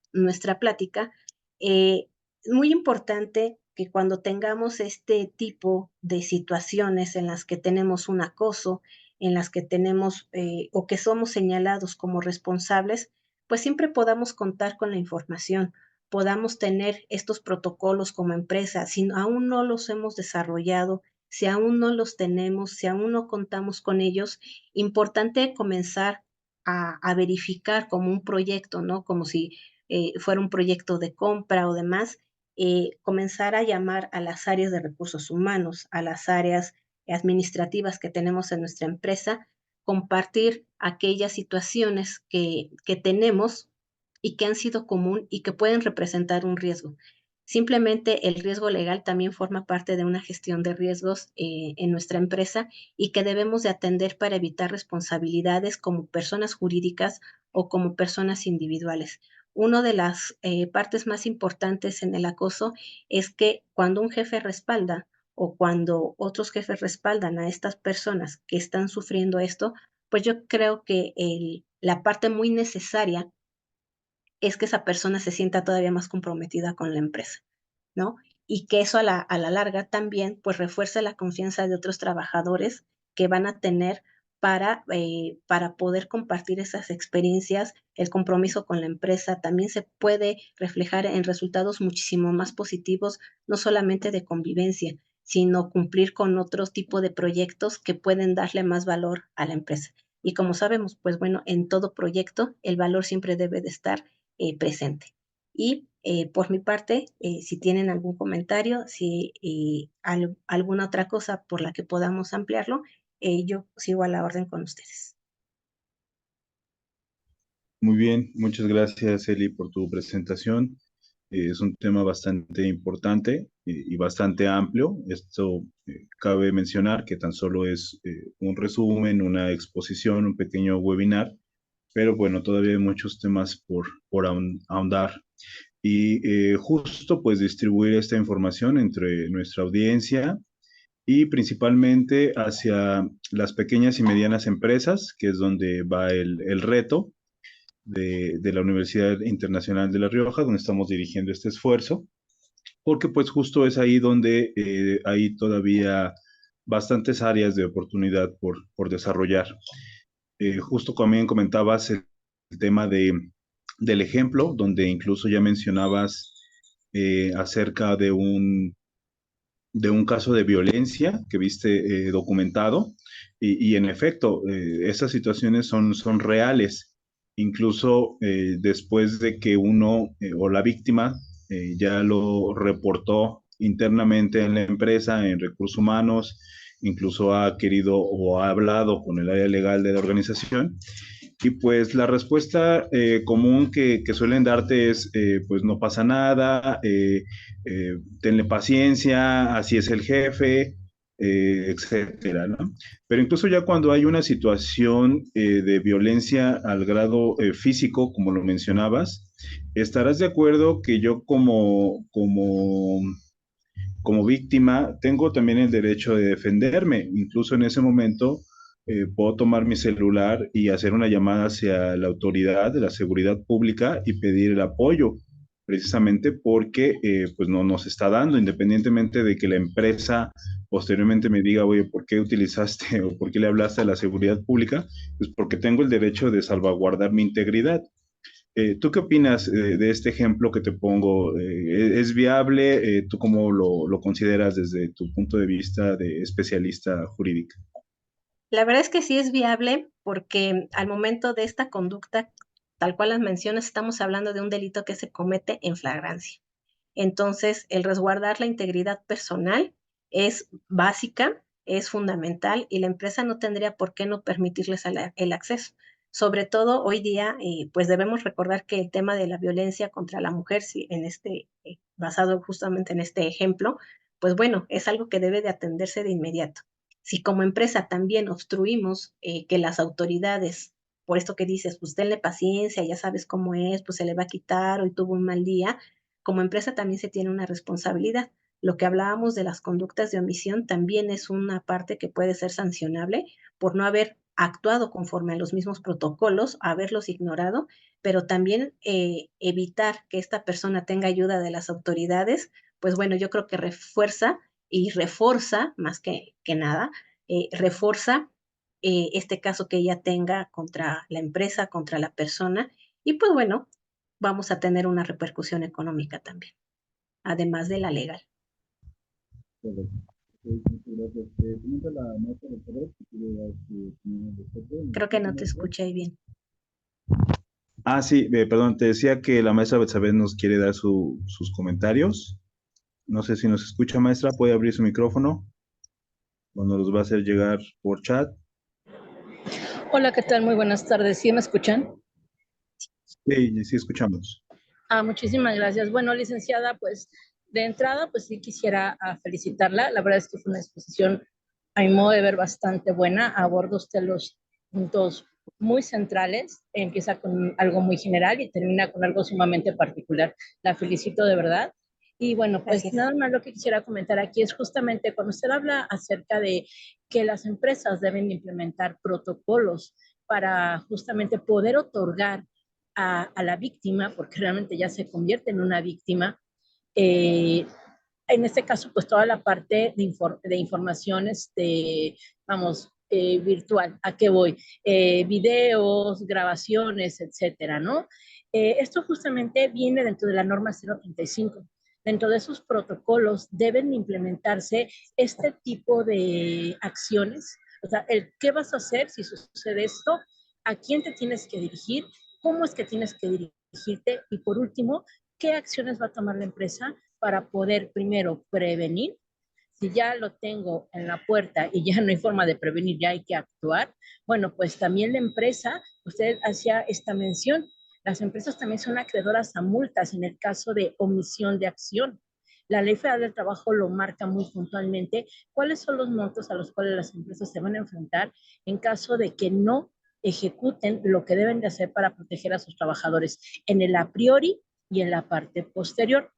plática. Muy importante que cuando tengamos este tipo de situaciones en las que tenemos un acoso, en las que tenemos o que somos señalados como responsables, pues siempre podamos contar con la información, podamos tener estos protocolos como empresa. Si aún no los hemos desarrollado, si aún no los tenemos, si aún no contamos con ellos, importante comenzar a verificar como un proyecto, ¿no? Como si fuera un proyecto de compra o demás, comenzar a llamar a las áreas de recursos humanos, a las áreas administrativas que tenemos en nuestra empresa, compartir aquellas situaciones que tenemos y que han sido común y que pueden representar un riesgo. Simplemente el riesgo legal también forma parte de una gestión de riesgos en nuestra empresa y que debemos de atender para evitar responsabilidades como personas jurídicas o como personas individuales. Una de las partes más importantes en el acoso es que cuando un jefe respalda o cuando otros jefes respaldan a estas personas que están sufriendo esto, pues yo creo que la parte muy necesaria es que esa persona se sienta todavía más comprometida con la empresa, ¿no? Y que eso a la larga también pues refuerce la confianza de otros trabajadores que van a tener para poder compartir esas experiencias. El compromiso con la empresa también se puede reflejar en resultados muchísimo más positivos, no solamente de convivencia, sino cumplir con otro tipo de proyectos que pueden darle más valor a la empresa. Y como sabemos, pues bueno, en todo proyecto el valor siempre debe de estar presente. Y por mi parte, si tienen algún comentario, si alguna otra cosa por la que podamos ampliarlo, yo sigo a la orden con ustedes. Muy bien, muchas gracias, Eli, por tu presentación. Es un tema bastante importante y bastante amplio. Esto cabe mencionar que tan solo es un resumen, una exposición, un pequeño webinar, pero bueno, todavía hay muchos temas por ahondar. Y justo pues distribuir esta información entre nuestra audiencia y principalmente hacia las pequeñas y medianas empresas, que es donde va el reto de la Universidad Internacional de La Rioja, donde estamos dirigiendo este esfuerzo, porque pues justo es ahí donde hay todavía bastantes áreas de oportunidad por desarrollar. Justo también comentabas el tema del ejemplo, donde incluso ya mencionabas acerca de un caso de violencia que viste documentado y en efecto, esas situaciones son reales, incluso después de que uno o la víctima ya lo reportó internamente en la empresa, en recursos humanos, incluso ha querido o ha hablado con el área legal de la organización. Y pues la respuesta común que suelen darte es, pues no pasa nada, tenle paciencia, así es el jefe, etcétera, ¿no? Pero incluso ya cuando hay una situación de violencia al grado físico, como lo mencionabas, estarás de acuerdo que yo como víctima tengo también el derecho de defenderme. Incluso en ese momento puedo tomar mi celular y hacer una llamada hacia la autoridad de la seguridad pública y pedir el apoyo, precisamente porque pues no nos está dando, independientemente de que la empresa posteriormente me diga, oye, ¿por qué utilizaste o por qué le hablaste a la seguridad pública? Pues porque tengo el derecho de salvaguardar mi integridad. ¿Tú qué opinas de este ejemplo que te pongo? ¿Es viable? ¿Tú cómo lo consideras desde tu punto de vista de especialista jurídica? La verdad es que sí es viable porque al momento de esta conducta, tal cual las mencionas, estamos hablando de un delito que se comete en flagrancia. Entonces, el resguardar la integridad personal es básica, es fundamental y la empresa no tendría por qué no permitirles el acceso. Sobre todo hoy día, pues debemos recordar que el tema de la violencia contra la mujer, si en basado justamente en este ejemplo, pues bueno, es algo que debe de atenderse de inmediato. Si como empresa también obstruimos que las autoridades, por esto que dices, pues tenle paciencia, ya sabes cómo es, pues se le va a quitar, hoy tuvo un mal día, como empresa también se tiene una responsabilidad. Lo que hablábamos de las conductas de omisión también es una parte que puede ser sancionable por no haber actuado conforme a los mismos protocolos, haberlos ignorado, pero también evitar que esta persona tenga ayuda de las autoridades, pues bueno, yo creo que refuerza y reforza, más que nada, refuerza este caso que ella tenga contra la empresa, contra la persona, y pues bueno, vamos a tener una repercusión económica también, además de la legal. Correcto. Ok, muchas gracias. Comenta la maestra del poder que quiere dar su opinión al respecto. ¿Me Creo que escucha, no te maestra? escuché bien. Ah, sí, perdón, te decía que la maestra Betsabé nos quiere dar sus comentarios. No sé si nos escucha, maestra, puede abrir su micrófono o nos los va a hacer llegar por chat. Hola, ¿qué tal? Muy buenas tardes. ¿Sí me escuchan? Sí, sí escuchamos. Muchísimas gracias. Bueno, licenciada, pues de entrada, pues sí quisiera felicitarla. La verdad es que fue una exposición, a mi modo de ver, bastante buena. Aborda usted los puntos muy centrales. Empieza con algo muy general y termina con algo sumamente particular. La felicito de verdad. Y bueno, pues Gracias. nada más lo que quisiera comentar aquí es justamente cuando usted habla acerca de que las empresas deben implementar protocolos para justamente poder otorgar a la víctima, porque realmente ya se convierte en una víctima. Eh, en este caso, pues toda la parte de información, vamos, virtual, ¿a qué voy? Videos, grabaciones, etcétera, ¿no? Esto justamente viene dentro de la norma 035. Dentro de esos protocolos deben implementarse este tipo de acciones, o sea, qué vas a hacer si sucede esto, a quién te tienes que dirigir, cómo es que tienes que dirigirte y por último, qué acciones va a tomar la empresa para poder primero prevenir. Si ya lo tengo en la puerta y ya no hay forma de prevenir, ya hay que actuar. Bueno, pues también la empresa, usted hacía esta mención, las empresas también son acreedoras a multas en el caso de omisión de acción. La Ley Federal del Trabajo lo marca muy puntualmente cuáles son los montos a los cuales las empresas se van a enfrentar en caso de que no ejecuten lo que deben de hacer para proteger a sus trabajadores en el a priori y en la parte posterior.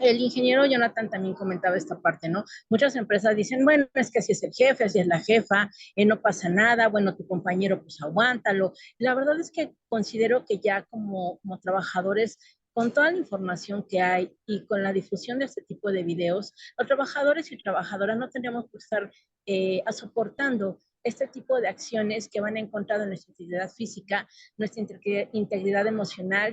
El ingeniero Jonathan también comentaba esta parte, ¿no? Muchas empresas dicen, bueno, es que así es el jefe, así es la jefa, no pasa nada, bueno, tu compañero, pues aguántalo. La verdad es que considero que ya como trabajadores, con toda la información que hay y con la difusión de este tipo de videos, los trabajadores y trabajadoras no tendríamos que estar soportando este tipo de acciones que van en contra de nuestra integridad física, nuestra integridad emocional,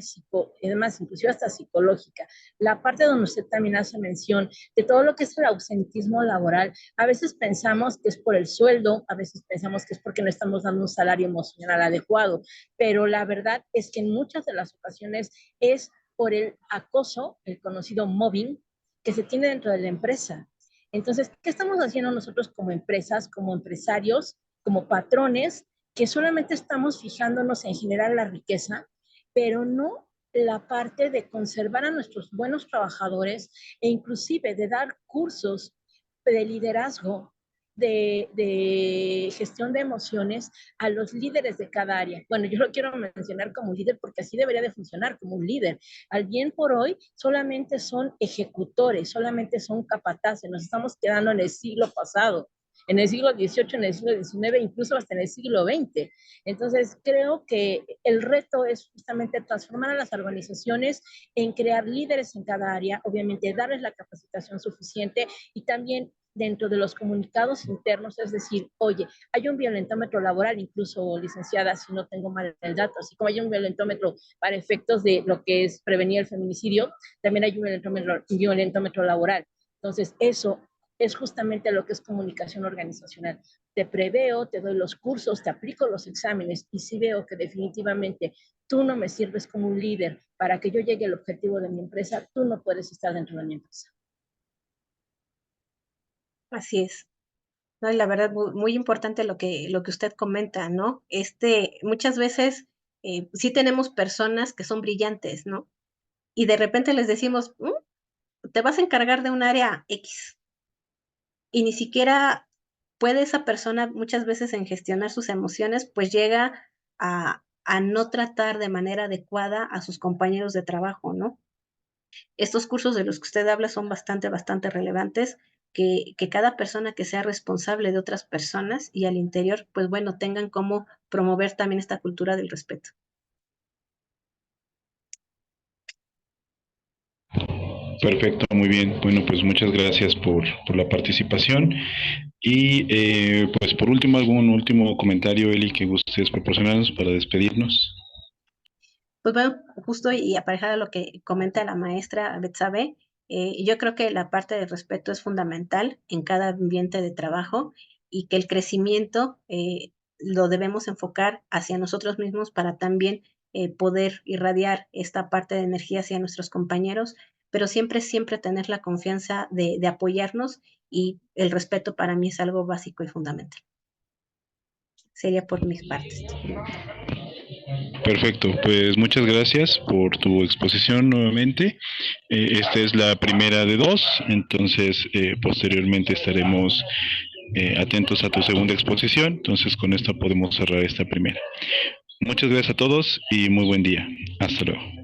además, inclusive hasta psicológica. La parte donde usted también hace mención de todo lo que es el ausentismo laboral, a veces pensamos que es por el sueldo, a veces pensamos que es porque no estamos dando un salario emocional adecuado, pero la verdad es que en muchas de las ocasiones es por el acoso, el conocido mobbing, que se tiene dentro de la empresa. Entonces, ¿qué estamos haciendo nosotros como empresas, como empresarios, como patrones, que solamente estamos fijándonos en generar la riqueza, pero no la parte de conservar a nuestros buenos trabajadores e inclusive de dar cursos de liderazgo, de gestión de emociones a los líderes de cada área? Bueno, yo lo quiero mencionar como líder porque así debería de funcionar como un líder. Al bien por hoy solamente son ejecutores, solamente son capataces, nos estamos quedando en el siglo pasado, en el siglo XVIII, en el siglo XIX, incluso hasta en el siglo XX. Entonces, creo que el reto es justamente transformar a las organizaciones en crear líderes en cada área, obviamente darles la capacitación suficiente y también dentro de los comunicados internos, es decir, oye, hay un violentómetro laboral, incluso licenciada, si no tengo mal el dato, así como hay un violentómetro para efectos de lo que es prevenir el feminicidio, también hay un violentómetro laboral. Entonces, eso es justamente lo que es comunicación organizacional. Te preveo, te doy los cursos, te aplico los exámenes y si veo que definitivamente tú no me sirves como un líder para que yo llegue al objetivo de mi empresa, tú no puedes estar dentro de mi empresa. Así es. No, y la verdad, muy importante lo que usted comenta, ¿no? Muchas veces sí tenemos personas que son brillantes, ¿no? Y de repente les decimos, te vas a encargar de un área X. Y ni siquiera puede esa persona muchas veces en gestionar sus emociones, pues llega a no tratar de manera adecuada a sus compañeros de trabajo, ¿no? Estos cursos de los que usted habla son bastante relevantes, que cada persona que sea responsable de otras personas y al interior, pues bueno, tengan cómo promover también esta cultura del respeto. Perfecto, muy bien. Bueno, pues muchas gracias por la participación. Y pues por último, algún último comentario, Eli, que gustes proporcionarnos para despedirnos. Pues bueno, justo y aparejado a lo que comenta la maestra Betsabe, yo creo que la parte del respeto es fundamental en cada ambiente de trabajo y que el crecimiento lo debemos enfocar hacia nosotros mismos para también poder irradiar esta parte de energía hacia nuestros compañeros, pero siempre tener la confianza de apoyarnos y el respeto para mí es algo básico y fundamental. Sería por mis partes. Perfecto, pues muchas gracias por tu exposición nuevamente. Esta es la primera de dos, entonces posteriormente estaremos atentos a tu segunda exposición, entonces con esto podemos cerrar esta primera. Muchas gracias a todos y muy buen día. Hasta luego.